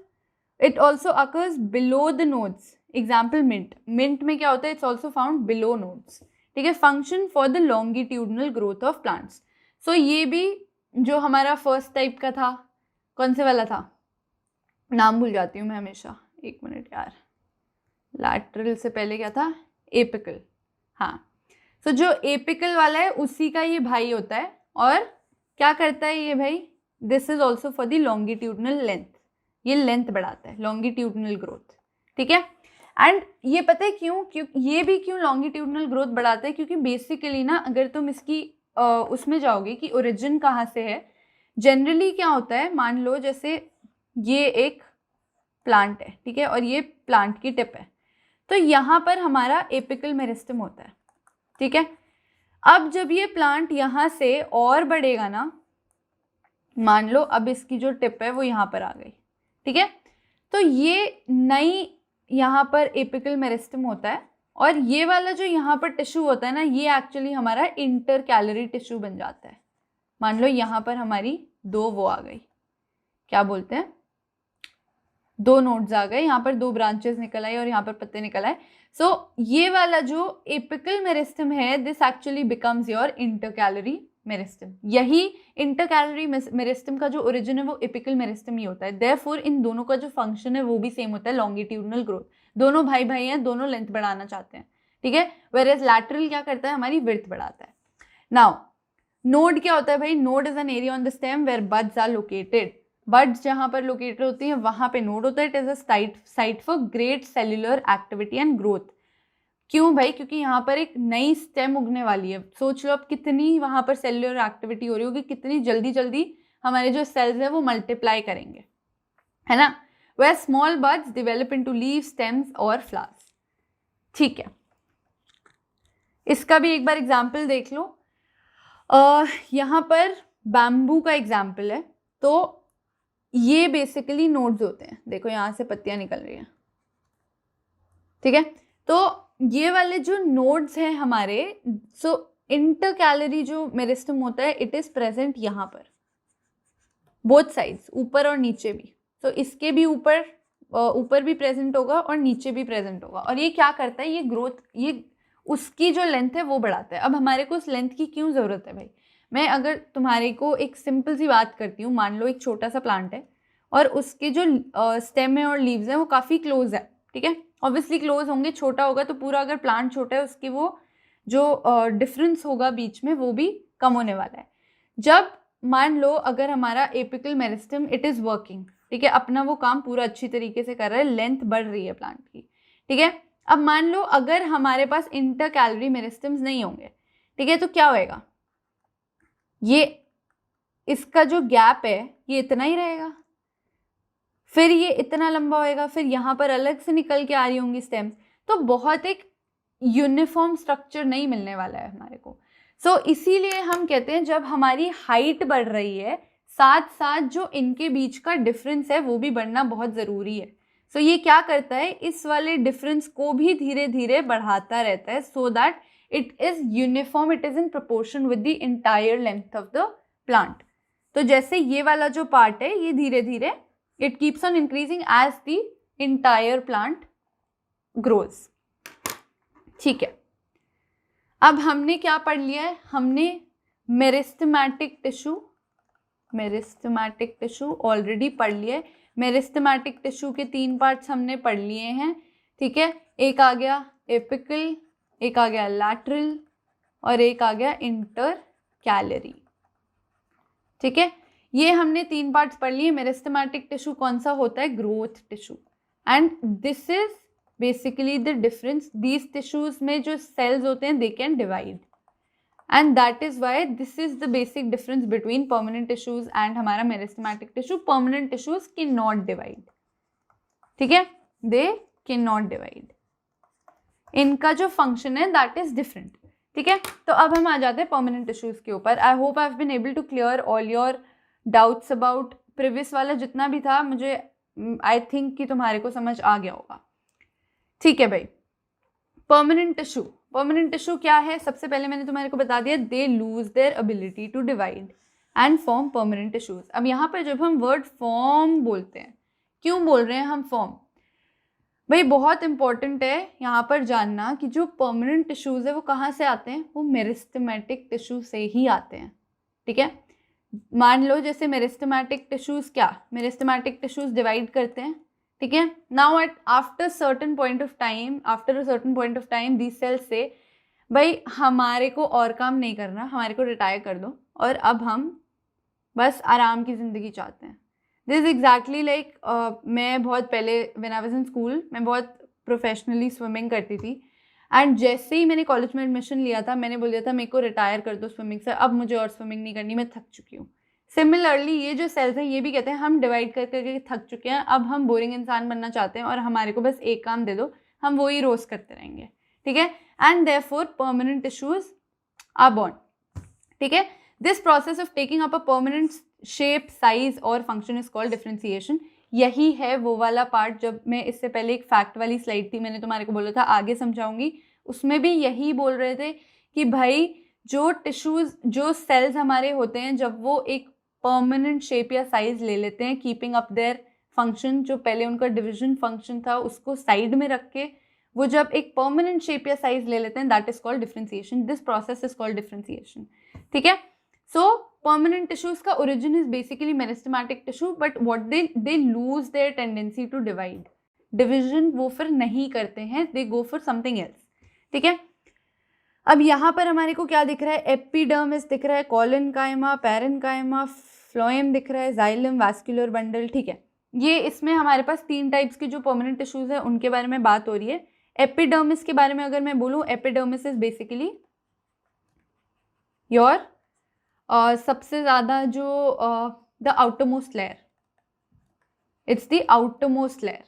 it also occurs below the nodes, example mint, mint में क्या होता है, it's also found below nodes, ठीक है। Function for the longitudinal growth of plants. So ये भी जो हमारा फर्स्ट टाइप का था, कौन से वाला था, नाम भूल जाती हूँ मैं हमेशा, एक मिनट यार, लैटरल से पहले क्या था, एपिकल, हाँ। सो जो एपिकल वाला है उसी का ये भाई होता है, और क्या करता है ये भाई, this is also for the longitudinal length, ये लेंथ बढ़ाता है, लॉन्गिट्यूडनल ग्रोथ, ठीक है। एंड ये पता है क्यों, ये भी क्यों लॉन्गिट्यूडनल ग्रोथ बढ़ाता है, क्योंकि बेसिकली ना अगर तुम इसकी उसमें जाओगे कि ओरिजिन कहाँ से है, जनरली क्या होता है, मान लो जैसे ये एक प्लांट है, ठीक है, और ये प्लांट की टिप है, तो यहाँ पर हमारा एपिकल मेरिस्टम होता है, ठीक है। अब जब ये प्लांट यहाँ से और बढ़ेगा ना, मान लो अब इसकी जो टिप है वो यहाँ पर आ गई, ठीक है, तो ये नई यहाँ पर एपिकल मेरिस्टम होता है, और ये वाला जो यहाँ पर टिश्यू होता है ना, ये एक्चुअली हमारा इंटर कैलोरी टिश्यू बन जाता है। मान लो यहाँ पर हमारी दो वो आ गई, क्या बोलते हैं, दो नोड्स आ गए, यहाँ पर दो ब्रांचेस निकल आई और यहाँ पर पत्ते निकल आए। सो ये वाला जो एपिकल मेरिस्टम है, this actually becomes your inter calorie meristem. यही इंटर कैलोरी मेरिस्टम का जो ओरिजिन है वो एपिकल मेरिस्टम ही होता है। देयरफॉर इन दोनों का जो फंक्शन है वो भी सेम होता है, लॉन्गिट्यूडनल ग्रोथ। दोनों भाई भाई हैं, दोनों लेंथ बढ़ाना चाहते हैं, ठीक है। वेयरएज लैटरल क्या करता है, हमारी विड्थ बढ़ाता है। नाउ नोड क्या होता है भाई, node is an area on the stem where buds are located. Buds जहाँ पर लोकेटेड होती हैं वहाँ पे नोड होता है। It is a site for great cellular activity and growth. क्यों भाई, क्योंकि यहाँ पर एक नई स्टेम उगने वाली है। सोच लो अब कितनी वहाँ पर सेल्यूलर एक्टिविटी हो रही होगी, कितनी जल्दी जल्दी हमारे जो सेल्स है वो मल्टीप्लाई करेंगे, है ना। Where small buds develop into leave, stems और फ्लावर्स, ठीक है। इसका भी एक बार एग्जाम्पल देख लो। यहाँ पर बैम्बू का एग्जाम्पल है, तो ये बेसिकली नोड्स होते हैं, देखो यहाँ से पत्तियां निकल रही हैं, ठीक है। तो ये वाले जो नोड्स हैं हमारे, सो इंटर कैलोरी जो मेरिस्टम होता है, इट इज प्रेजेंट यहाँ पर बोथ साइड्स, ऊपर और नीचे भी। तो इसके भी ऊपर भी प्रेजेंट होगा और नीचे भी प्रेजेंट होगा। और ये क्या करता है, ये ग्रोथ, ये उसकी जो लेंथ है वो बढ़ाता है। अब हमारे को उस लेंथ की क्यों ज़रूरत है भाई, मैं अगर तुम्हारे को एक सिंपल सी बात करती हूँ, मान लो एक छोटा सा प्लांट है और उसके जो स्टेम है और लीव्स हैं वो काफ़ी क्लोज है, ठीक है। ऑब्वियसली क्लोज होंगे, छोटा होगा तो पूरा, अगर प्लांट छोटा है उसकी वो जो डिफरेंस होगा बीच में वो भी कम होने वाला है। जब मान लो अगर हमारा apical meristem it is working, ठीक है, अपना वो काम पूरा अच्छी तरीके से कर रहा है, लेंथ बढ़ रही है प्लांट की, ठीक है। अब मान लो अगर हमारे पास इंटर कैलोरी मेरिस्टम्स नहीं होंगे, ठीक है, तो क्या होएगा, ये इसका जो गैप है ये इतना ही रहेगा, फिर ये इतना लंबा होएगा, फिर यहाँ पर अलग से निकल के आ रही होंगी स्टेम्स, तो बहुत एक यूनिफॉर्म स्ट्रक्चर नहीं मिलने वाला है हमारे को। सो इसीलिए हम कहते हैं जब हमारी हाइट बढ़ रही है, साथ साथ जो इनके बीच का डिफरेंस है वो भी बढ़ना बहुत ज़रूरी है। सो ये क्या करता है, इस वाले डिफरेंस को भी धीरे धीरे बढ़ाता रहता है, so that it is uniform, it is in proportion with the entire length of the plant. तो जैसे ये वाला जो पार्ट है ये धीरे धीरे it keeps on increasing as the entire plant grows, ठीक है। अब हमने क्या पढ़ लिया है, हमने मेरिस्टेमेटिक टिश्यू ऑलरेडी पढ़ लिया है। मेरिस्टेमेटिक टिश्यू के 3 पार्ट्स हमने पढ़ लिए हैं, ठीक है। एक आ गया एपिकल, एक आ गया लैटरल और एक आ गया इंटर कैलोरी, ठीक है। ये हमने 3 पार्ट्स पढ़ लिए। मेरिस्टेमेटिक टिश्यू कौन सा होता है, growth tissue, and this is basically the difference. These tissues में जो सेल्स होते हैं they can divide, and that is why this is the basic difference between permanent tissues and हमारा meristematic tissue. Permanent tissues can not divide. ठीक है, they can not divide. इनका जो function है दैट इज डिफरेंट. ठीक है, तो अब हम आ जाते हैं परमानेंट टिश्यूज के ऊपर. I hope I have been able to clear all your doubts about previous वाला जितना भी था. मुझे आई थिंक कि तुम्हारे को समझ आ गया होगा. ठीक है भाई, परमानेंट टिश्यू. परमानेंट टिश्यू क्या है? सबसे पहले मैंने तुम्हारे को बता दिया, they lose their ability to divide and form permanent tissues. अब यहाँ पर जब हम वर्ड फॉर्म बोलते हैं, क्यों बोल रहे हैं हम फॉर्म? भाई बहुत इंपॉर्टेंट है यहाँ पर जानना कि जो परमानेंट टिश्यूज है वो कहाँ से आते हैं. वो मेरिस्टेमेटिक टिश्यू से ही आते हैं. ठीक है, मान लो जैसे मेरिस्टेमेटिक टिश्यूज क्या, मेरिस्टेमेटिक टिश्यूज डिवाइड करते हैं. ठीक है, now at after certain point of time, after a certain point of time these cells से भाई हमारे को और काम नहीं करना, हमारे को रिटायर कर दो और अब हम बस आराम की ज़िंदगी चाहते हैं. दिस एग्जैक्टली लाइक मैं बहुत पहले when I was in school मैं बहुत प्रोफेशनली स्विमिंग करती थी. एंड जैसे ही मैंने कॉलेज में एडमिशन लिया था मैंने बोल दिया था मेरे को रिटायर कर दो स्विमिंग से, अब मुझे और स्विमिंग नहीं करनी, मैं थक चुकी हूँ. सिमिलरली ये जो सेल्स हैं ये भी कहते हैं हम डिवाइड कर करके थक चुके हैं, अब हम बोरिंग इंसान बनना चाहते हैं और हमारे को बस एक काम दे दो, हम वो ही रोज करते रहेंगे. ठीक है, and therefore permanent tissues are born. ठीक है, this process of taking up a permanent shape, size और फंक्शन इज कॉल्ड डिफरेंशिएशन. यही है वो वाला पार्ट जब मैं इससे पहले एक फैक्ट वाली स्लाइड थी, मैंने तुम्हारे को बोला था आगे समझाऊंगी, उसमें भी यही बोल रहे थे कि भाई जो टिश्यूज, जो सेल्स हमारे होते हैं जब वो एक परमानेंट शेप या साइज ले लेते हैं, कीपिंग अप देयर फंक्शन, जो पहले उनका डिविजन फंक्शन था उसको साइड में रख के वो जब एक परमानेंट शेप या साइज ले लेते हैं, that is called differentiation. This process is called differentiation. ठीक है, सो permanent tissues का origin is basically meristematic tissue, but what they lose their tendency to divide. Division वो फिर नहीं करते हैं, they go for something else. ठीक है, अब यहाँ पर हमारे को क्या दिख रहा है? एपिडर्मिस दिख रहा है, कॉलेनकाइमा, पैरेनकाइमा, फ्लोएम दिख रहा है, जाइलम, वास्कुलर बंडल. ठीक है, ये इसमें हमारे पास 3 टाइप्स के जो परमानेंट टिश्यूज है उनके बारे में बात हो रही है. एपिडर्मिस के बारे में अगर मैं बोलूँ, एपिडर्मिस इज बेसिकली योर सबसे ज़्यादा जो the outermost layer, it's the outermost layer.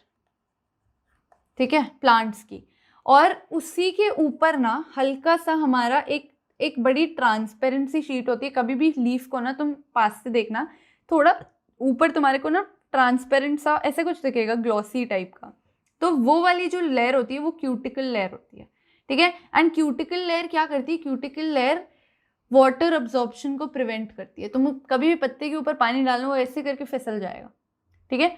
ठीक है, प्लांट्स की. और उसी के ऊपर ना हल्का सा हमारा एक बड़ी ट्रांसपेरेंसी शीट होती है. कभी भी लीफ को ना तुम पास से देखना, थोड़ा ऊपर तुम्हारे को ना ट्रांसपेरेंट सा ऐसे कुछ दिखेगा, ग्लॉसी टाइप का. तो वो वाली जो लेयर होती है वो क्यूटिकल लेयर होती है. ठीक है, एंड क्यूटिकल लेयर क्या करती है? क्यूटिकल लेयर वाटर अब्जॉर्प्शन को प्रिवेंट करती है. तुम कभी भी पत्ते के ऊपर पानी डालो वो ऐसे करके फिसल जाएगा. ठीक है,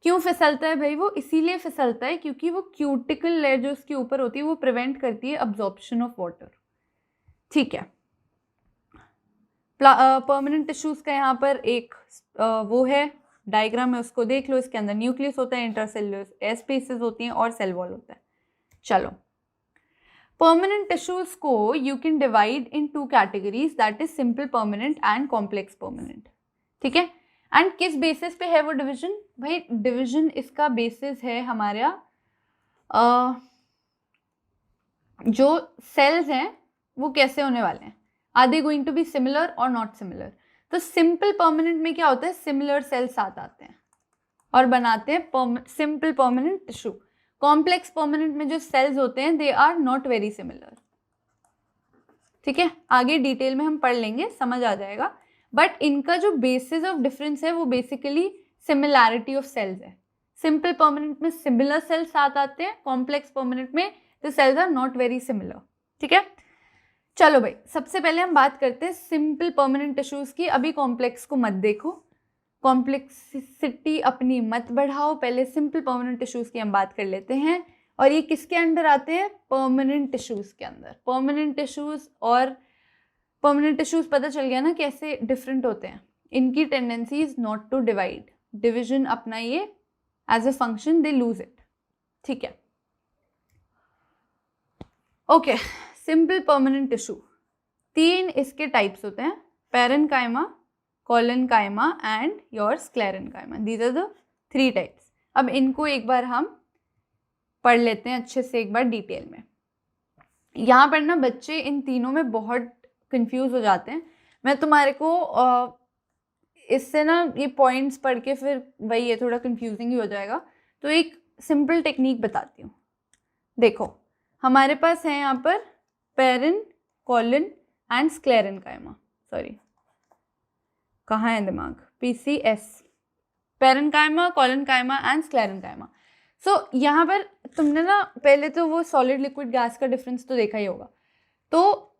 क्यों फिसलता है भाई? वो इसीलिए फिसलता है क्योंकि वो क्यूटिकल लेयर जो उसके ऊपर होती है वो प्रिवेंट करती है अब्जॉर्प्शन ऑफ वाटर. ठीक है, परमानेंट टिश्यूज का यहाँ पर एक वो है डायग्राम है, उसको देख लो. इसके अंदर न्यूक्लियस होता है, इंटरसेल्युलर एयर स्पेसेस होती हैं और सेल वॉल होता है. चलो, परमानेंट टिश्यूज को you can divide in 2 categories, that is simple permanent and complex permanent. ठीक है, एंड किस बेसिस पे है वो डिवीजन? भाई डिवीजन इसका बेसिस है हमारा जो सेल्स हैं वो कैसे होने वाले हैं, are they going to be similar और नॉट सिमिलर. तो सिंपल परमानेंट में क्या होता है? सिमिलर सेल्स साथ आते हैं और बनाते हैं simple permanent tissue. Complex permanent में जो सेल्स होते हैं they are not very similar. ठीक है, आगे डिटेल में हम पढ़ लेंगे, समझ आ जाएगा. बट इनका जो बेसिस ऑफ डिफरेंस है वो बेसिकली सिमिलैरिटी ऑफ सेल्स है. सिंपल परमानेंट में सिमिलर सेल्स साथ आते हैं, कॉम्प्लेक्स परमानेंट में the cells are not very similar. ठीक है, चलो भाई सबसे पहले हम बात करते हैं सिंपल परमानेंट टिश्यूज की. अभी कॉम्प्लेक्स को मत देखो, कॉम्प्लेक्सिटी अपनी मत बढ़ाओ, पहले सिंपल परमानेंट टिश्यूज की हम बात कर लेते हैं. और ये किसके अंडर आते हैं? परमानेंट टिश्यूज के अंदर. परमानेंट टिश्यूज और परमानेंट टिश्यूज पता चल गया ना कैसे डिफरेंट होते हैं. इनकी tendency is not to divide, division अपना ये as a function they lose it. ठीक है, ओके. सिंपल परमानेंट टिश्यू 3 इसके टाइप्स होते हैं, parenchyma, collenchyma and your sclerenchyma. These are the 3 types. अब इनको एक बार हम पढ़ लेते हैं अच्छे से एक बार डिटेल में. यहाँ पर ना बच्चे इन तीनों में बहुत कंफ्यूज हो जाते हैं। मैं तुम्हारे को इससे ना ये पॉइंट्स पढ़ के फिर वही ये थोड़ा कंफ्यूजिंग ही हो जाएगा, तो एक सिंपल टेक्निक बताती हूँ। देखो हमारे पास है यहाँ पर paren, collen and sclerenchyma, sorry कहाँ है दिमाग, PCS, parenchyma, collenchyma and sclerenchyma. So यहाँ पर तुमने ना पहले तो वो सॉलिड लिक्विड गैस का डिफरेंस तो देखा ही होगा, तो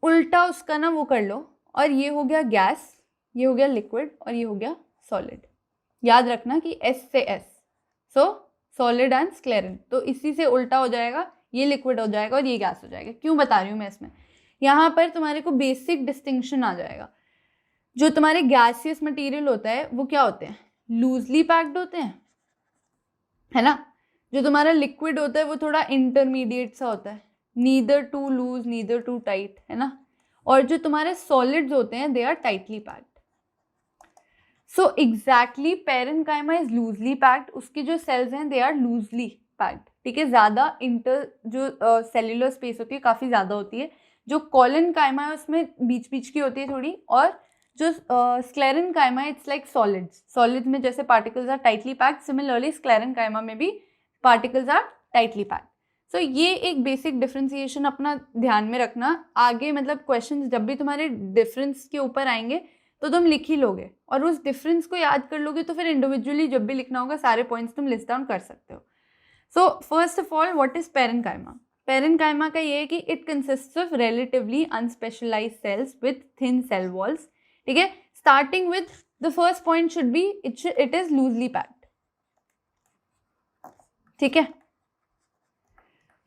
उल्टा उसका ना वो कर लो, और ये हो गया गैस, ये हो गया लिक्विड और ये हो गया सॉलिड। याद रखना कि S से S, सो सॉलिड एंड स्क्लेरन, तो इसी से उल्टा हो जाएगा, ये लिक्विड हो जाएगा और ये गैस हो जाएगा। क्यों बता रही हूँ मैं इसमें, यहाँ पर तुम्हारे को बेसिक डिस्टिंक्शन आ जाएगा। जो तुम्हारे गैसियस मटेरियल होता है वो क्या होते हैं, लूजली पैक्ड होते हैं, है ना। जो तुम्हारा लिक्विड होता है वो थोड़ा इंटरमीडिएट सा होता है, neither too loose neither too tight, है ना। और जो तुम्हारे सॉलिड्स होते हैं they are tightly packed. So exactly parenchyma is loosely packed, उसकी जो सेल्स हैं दे आर लूजली पैक्ड, ठीक है। ज़्यादा इंटर जो सेल्यूलर स्पेस होती है काफ़ी ज़्यादा होती है। जो कॉलनकाइमा है उसमें बीच बीच की होती है थोड़ी, और जो स्क्लेरेनकाइमा है इट्स लाइक सॉलिड्स, सॉलिड्स में जैसे particles are tightly packed, similarly sclerenchyma में भी particles are tightly packed. So ये एक बेसिक डिफ्रेंसिएशन अपना ध्यान में रखना। आगे मतलब क्वेश्चंस जब भी तुम्हारे डिफरेंस के ऊपर आएंगे तो तुम लिख ही लोगे, और उस डिफरेंस को याद कर लोगे, तो फिर इंडिविजुअली जब भी लिखना होगा सारे पॉइंट्स तुम लिस्ट डाउन कर सकते हो। So first of all what is parenchyma. Parenchyma का ये है कि it consists of relatively unspecialized cells with thin cell walls, ठीक है। Starting with the first point should be it is loosely packed, ठीक है,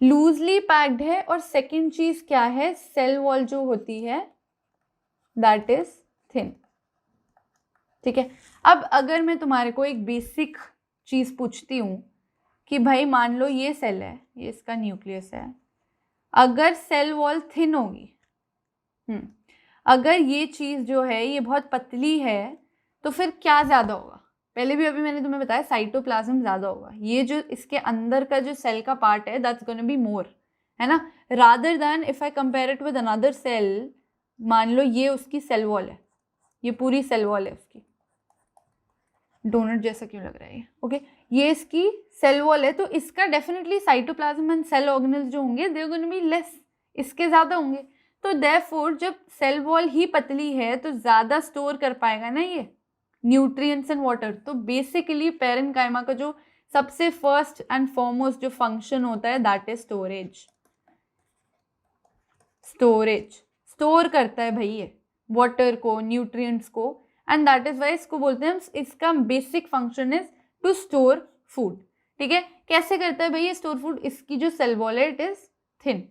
लूजली पैक्ड है। और सेकेंड चीज क्या है, सेल वॉल जो होती है दैट इज थिन, ठीक है। अब अगर मैं तुम्हारे को एक बेसिक चीज पूछती हूँ कि भाई मान लो ये सेल है, ये इसका न्यूक्लियस है, अगर सेल वॉल थिन होगी, अगर ये चीज जो है ये बहुत पतली है, तो फिर क्या ज्यादा होगा। पहले भी अभी मैंने तुम्हें बताया साइटोप्लाज्म ज्यादा होगा, ये जो इसके अंदर का जो सेल का पार्ट है दैट्स गोना बी मोर, है ना, rather than if I compare it with another cell. मान लो ये उसकी सेल वॉल है, ये पूरी सेल वॉल है उसकी, डोनट जैसा क्यों लग रहा है ये, ओके, ये इसकी सेल वॉल है, तो इसका definitely cytoplasm and cell organelles जो होंगे they are gonna be less, इसके ज्यादा होंगे। तो देयरफॉर जब सेल वॉल ही पतली है तो ज्यादा स्टोर कर पाएगा ना ये न्यूट्रिएंट्स एंड वाटर। तो बेसिकली पेरेनकाइमा का जो सबसे फर्स्ट एंड फॉरमोस्ट जो फंक्शन होता है that is storage. Storage store करता है भाई ये वाटर को, न्यूट्रिएंट्स को, एंड दैट इज वाई इसको बोलते हैं, इसका basic function is to store food, ठीक है। कैसे करता है भाई ये स्टोर फूड, इसकी जो सेल वॉल है इट इज थिन,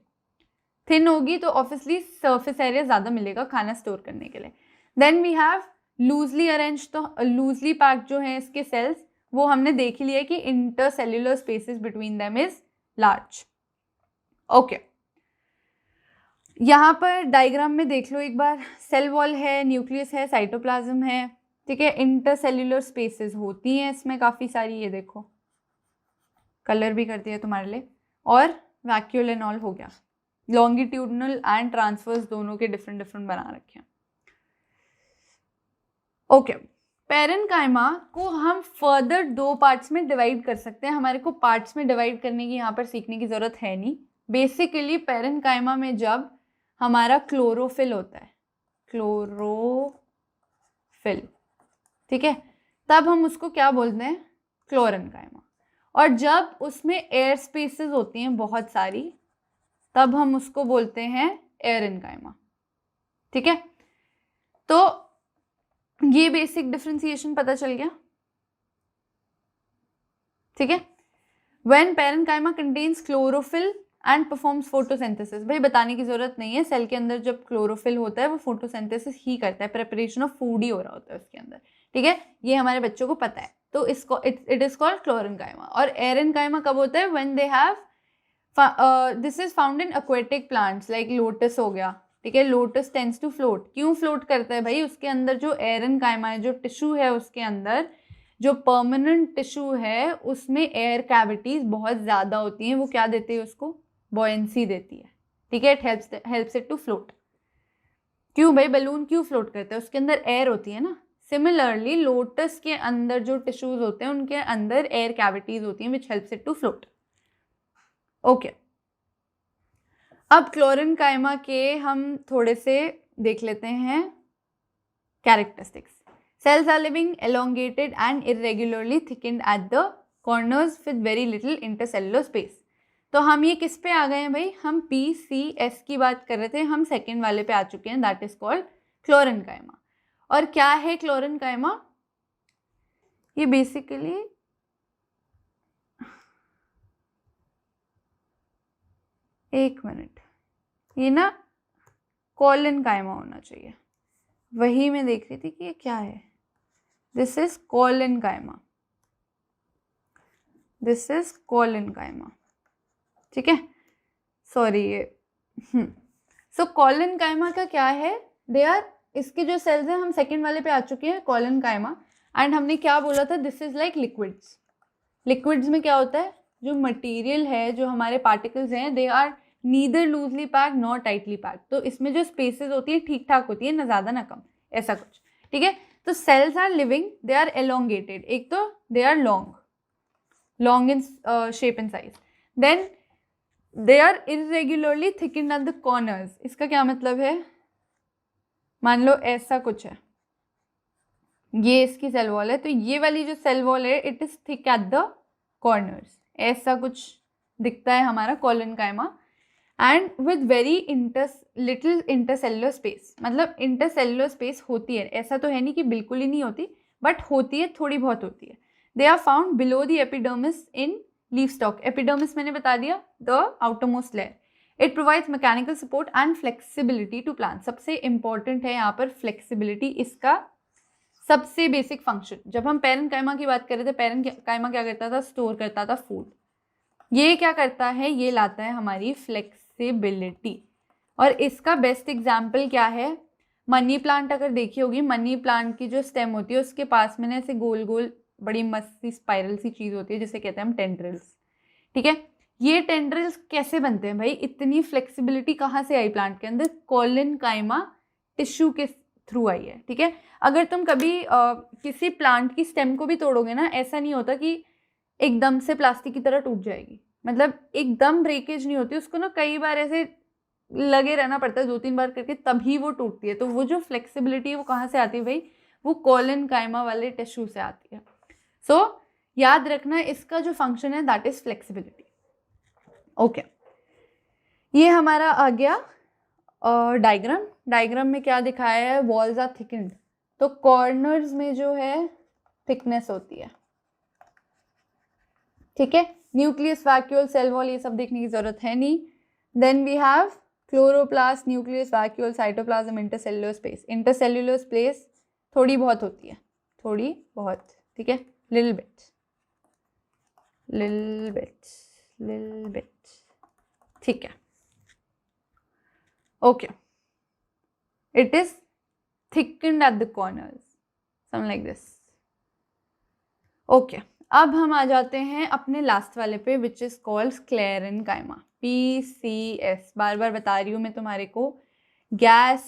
थिन होगी तो ऑब्वियसली सरफेस एरिया ज्यादा मिलेगा खाना स्टोर करने के लिए। Then we have loosely arrange, तो लूजली पैक्ड जो है इसके सेल्स वो हमने देख ही लिया कि intercellular spaces between them is large, okay. यहाँ पर डायग्राम में देख लो एक बार, सेल वॉल है, न्यूक्लियस है, साइटोप्लाज्म है, ठीक है, इंटरसेल्युलर स्पेसेस होती हैं इसमें काफ़ी सारी, ये देखो कलर भी कर दिया तुम्हारे लिए, और वैक्यूल एंड ऑल हो गया, लॉन्गिट्यूडनल एंड ट्रांसवर्स दोनों के डिफरेंट डिफरेंट बना रखे हैं, ओके। पेरेनकाइमा को हम फर्दर दो पार्ट्स में डिवाइड कर सकते हैं, हमारे को पार्ट्स में डिवाइड करने की यहाँ पर सीखने की जरूरत है नहीं। बेसिकली पेरेनकाइमा में जब हमारा क्लोरोफिल होता है, क्लोरोफिल, ठीक है, तब हम उसको क्या बोलते हैं, क्लोरेनकाइमा। और जब उसमें एयर स्पेसेस होती हैं बहुत सारी, तब हम उसको बोलते हैं एरेनकाइमा, ठीक है। तो ये बेसिक डिफरेंशिएशन पता चल गया, ठीक है। When parenchyma contains chlorophyll and performs photosynthesis, भाई बताने की जरूरत नहीं है, सेल के अंदर जब क्लोरोफिल होता है वो फोटोसिंथेसिस ही करता है, प्रिपरेशन ऑफ फूड ही हो रहा होता है उसके अंदर, ठीक है, ये हमारे बच्चों को पता है। तो इसको इट इज कॉल्ड क्लोरेनकाइमा। और एरेनकाइमा कब होता है, when they have this is found in aquatic plants like lotus हो गया, ठीक है, लोटस टेंड्स टू फ्लोट। क्यों फ्लोट करता है भाई, उसके अंदर जो एरेनकाइमा है, जो टिश्यू है उसके अंदर, जो परमानेंट टिश्यू है उसमें एयर कैविटीज बहुत ज़्यादा होती हैं, वो क्या देती है उसको, बॉयंसी देती है, ठीक है, it helps it to float. क्यों भाई, बलून क्यों फ्लोट करते हैं? उसके अंदर एयर होती है ना। सिमिलरली लोटस के अंदर जो टिश्यूज होते हैं उनके अंदर एयर कैविटीज होती हैं which helps it to float. Okay, अब क्लोरेनकाइमा के हम थोड़े से देख लेते हैं characteristics. Cells are living elongated and irregularly thickened at the corners with very little intercellular space. तो हम ये किस पे आ गए हैं भाई? हम PCS की बात कर रहे थे, हम सेकेंड वाले पे आ चुके हैं, दैट इज कॉल्ड क्लोरेनकाइमा। और क्या है क्लोरेनकाइमा? ये बेसिकली एक मिनट, ये ना कॉलेनकाइमा होना चाहिए, वही मैं देख रही थी कि ये क्या है। This is collenchyma, this is collenchyma, ठीक है, सॉरी ये सो कॉलेनकाइमा का क्या है? दे आर, इसके जो सेल्स हैं, हम सेकेंड वाले पे आ चुके हैं कॉलेनकाइमा, एंड हमने क्या बोला था? This is like liquids. Liquids में क्या होता है? जो मटेरियल है, जो हमारे पार्टिकल्स हैं, they are neither loosely packed nor tightly packed. तो इसमें जो स्पेसेस होती है ठीक ठाक होती है, ना ज़्यादा ना कम, ऐसा कुछ, ठीक है। तो cells are living, they are elongated, एक तो they are long in shape and size, then they are irregularly thickened at the corners. इसका क्या मतलब है? मान लो ऐसा कुछ है, ये इसकी सेल वॉल है, तो ये वाली जो सेल वॉल है it is thick eight the corners, ऐसा कुछ दिखता है हमारा collenchyma, and with very little intercellular space. मतलब इंटरसेलुलर स्पेस होती है, ऐसा तो है नहीं कि बिल्कुल ही नहीं होती, बट होती है, थोड़ी बहुत होती है। They are found below the epidermis in leaf stalk. Epidermis मैंने बता दिया, the outermost layer. It provides mechanical support and flexibility to plant. सबसे इंपॉर्टेंट है यहाँ पर फ्लेक्सिबिलिटी, इसका सबसे बेसिक फंक्शन। जब हम पैरेन्काइमा की बात कर रहे थे, पैरेन्काइमा क्या करता था? स्टोर करता था फूड। ये क्या करता है? ये लाता है हमारी फ्लेक्सिबिलिटी। और इसका बेस्ट एग्जाम्पल क्या है? मनी प्लांट अगर देखी होगी, मनी प्लांट की जो स्टेम होती है उसके पास में ना ऐसे गोल गोल बड़ी मस्त सी स्पाइरल सी चीज़ होती है जिसे कहते हैं हम टेंड्रिल्स, ठीक है। ये टेंड्रिल्स कैसे बनते हैं भाई? इतनी फ्लेक्सिबिलिटी कहाँ से आई प्लांट के अंदर? कॉलेनकाइमा टिश्यू के थ्रू आई है, ठीक है। अगर तुम कभी किसी प्लांट की स्टेम को भी तोड़ोगे ना, ऐसा नहीं होता कि एकदम से प्लास्टिक की तरह टूट जाएगी, मतलब एकदम ब्रेकेज नहीं होती उसको ना, कई बार ऐसे लगे रहना पड़ता है 2-3 बार करके, तभी वो टूटती है। तो वो जो फ्लेक्सिबिलिटी है वो कहाँ से आती है भाई? वो कॉलेनकाइमा वाले टिश्यू से आती है। सो याद रखना, इसका जो फंक्शन है दैट इज फ्लेक्सिबिलिटी। ओके, ये हमारा आ गया डायग्राम। डायग्राम में क्या दिखाया है? वॉल्स आर थिकन्ड, तो कॉर्नर्स में जो है थिकनेस होती है, ठीक है। न्यूक्लियस, वैक्यूल, सेल वॉल, ये सब देखने की जरूरत है नहीं। Then we have chloroplast, nucleus, vacuole, cytoplasm, intercellular space. Intercellular space थोड़ी बहुत होती है, थोड़ी बहुत, ठीक है, little bit, little bit, little bit, ठीक है। Okay, it is thickened at the corners, something like this. Okay, अब हम आ जाते हैं अपने लास्ट वाले पे which is called sclerenchyma, PCS। बार बार बता रही हूँ मैं तुम्हारे को, gas,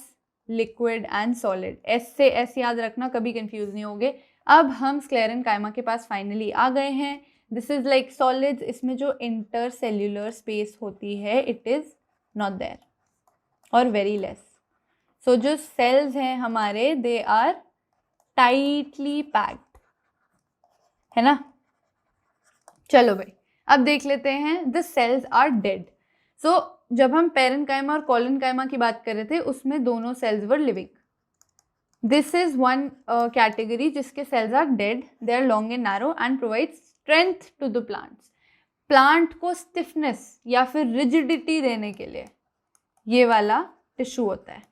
liquid and solid. S से एस याद रखना, कभी कंफ्यूज नहीं होगे। अब हम स्क्लेरेनकाइमा के पास फाइनली आ गए हैं। दिस इज लाइक सॉलिड्स, इसमें जो इंटरसेल्युलर स्पेस होती है इट इज नॉट देयर और वेरी लेस। सो जो सेल्स हैं हमारे, दे आर टाइटली पैक्ड, है ना। चलो भाई, अब देख लेते हैं द सेल्स आर डेड। सो जब हम पैरेन्काइमा और कॉलेनकाइमा की बात कर रहे थे उसमें दोनों cells were living. This is one category जिसके cells are dead, they are long and narrow and provide strength to the plants. Plant को स्टिफनेस या फिर रिजिडिटी देने के लिए ये वाला टिश्यू होता है,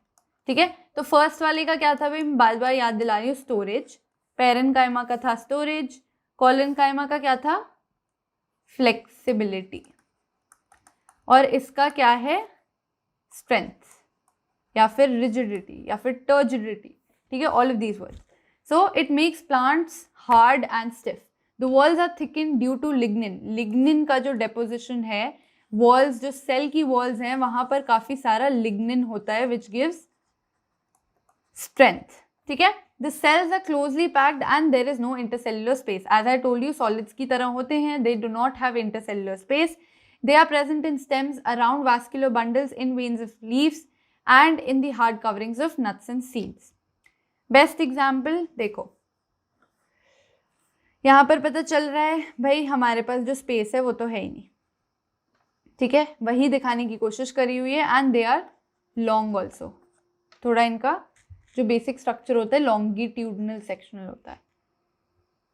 ठीक है। तो फर्स्ट वाले का क्या था भाई, मैं बार बार याद दिला रही हूँ, स्टोरेज। पैरेन्काइमा का था स्टोरेज, कॉलेनकाइमा का क्या था? फ्लेक्सिबिलिटी। और इसका क्या है? स्ट्रेंथ या फिर रिजिडिटी या फिर टर्जिडिटी, ठीक है, all of these words. So it makes plants hard and stiff. The walls are thicken due to lignin. Lignin का जो डेपोजिशन है, वॉल्स, जो सेल की वॉल्स हैं वहां पर काफी सारा लिग्निन होता है विच गिव्स स्ट्रेंथ, ठीक है। The cells are closely packed and there is no intercellular space. As I told you, solids की तरह होते हैं, they do not have intercellular space. They are present in stems, around vascular bundles, in veins of leaves, and in the hard coverings of nuts and seeds. Best example देखो, यहाँ पर पता चल रहा है भाई हमारे पास जो स्पेस है वो तो है ही नहीं, ठीक है, वही दिखाने की कोशिश करी हुई है। And they are long also, थोड़ा इनका जो बेसिक स्ट्रक्चर होता है लॉन्गिट्यूडनल सेक्शनल होता है।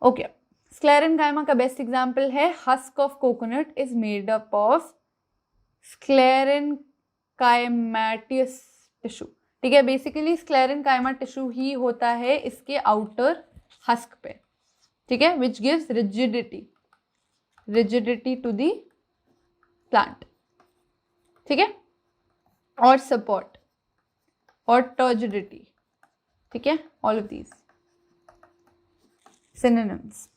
ओके, स्क्लेरेनकाइमा का बेस्ट एग्जाम्पल है husk of coconut is made up of sclerenchymatous tissue, ठीक है। बेसिकली स्क्लेरेनकाइमा टिश्यू ही होता है इसके आउटर हस्क पे, ठीक है, which gives rigidity to the plant, ठीक है, और सपोर्ट और टर्जिडिटी, ठीक है, all of these synonyms.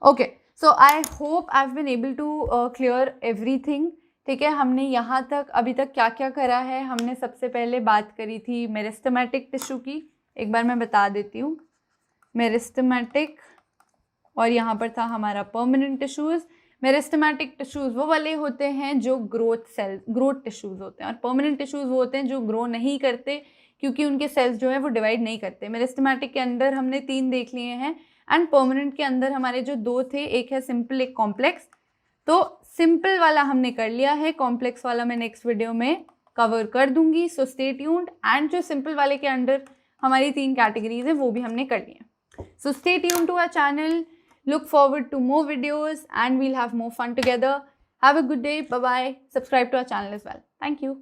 Okay, so I hope I have been able to clear everything, ठीक है। हमने यहाँ तक अभी तक क्या क्या करा है, हमने सबसे पहले बात करी थी मेरिस्टेमेटिक टिश्यू की, एक बार मैं बता देती हूँ, मेरिस्टेमेटिक, और यहाँ पर था हमारा परमानेंट टिश्यूज़। मेरिस्टेमेटिक टिश्यूज़ वो वाले होते हैं जो ग्रोथ टिश्यूज़ होते हैं, और परमानेंट टिश्यूज़ वो होते हैं जो ग्रो नहीं करते क्योंकि उनके सेल्स जो है वो डिवाइड नहीं करते। मेरिस्टेमेटिक के अंदर हमने 3 देख लिए हैं, एंड परमानेंट के अंदर हमारे जो 2 थे, एक है सिंपल एक कॉम्प्लेक्स। तो सिंपल वाला हमने कर लिया है, कॉम्प्लेक्स वाला मैं नेक्स्ट वीडियो में कवर कर दूंगी, सो स्टे ट्यून्ड। एंड जो सिंपल वाले के अंडर हमारी 3 कैटेगरीज हैं वो भी हमने कर ली हैं। So stay tuned to our channel, look forward to more videos and we'll have more fun together. Have a good day, bye bye, subscribe to our channel as well. Thank you.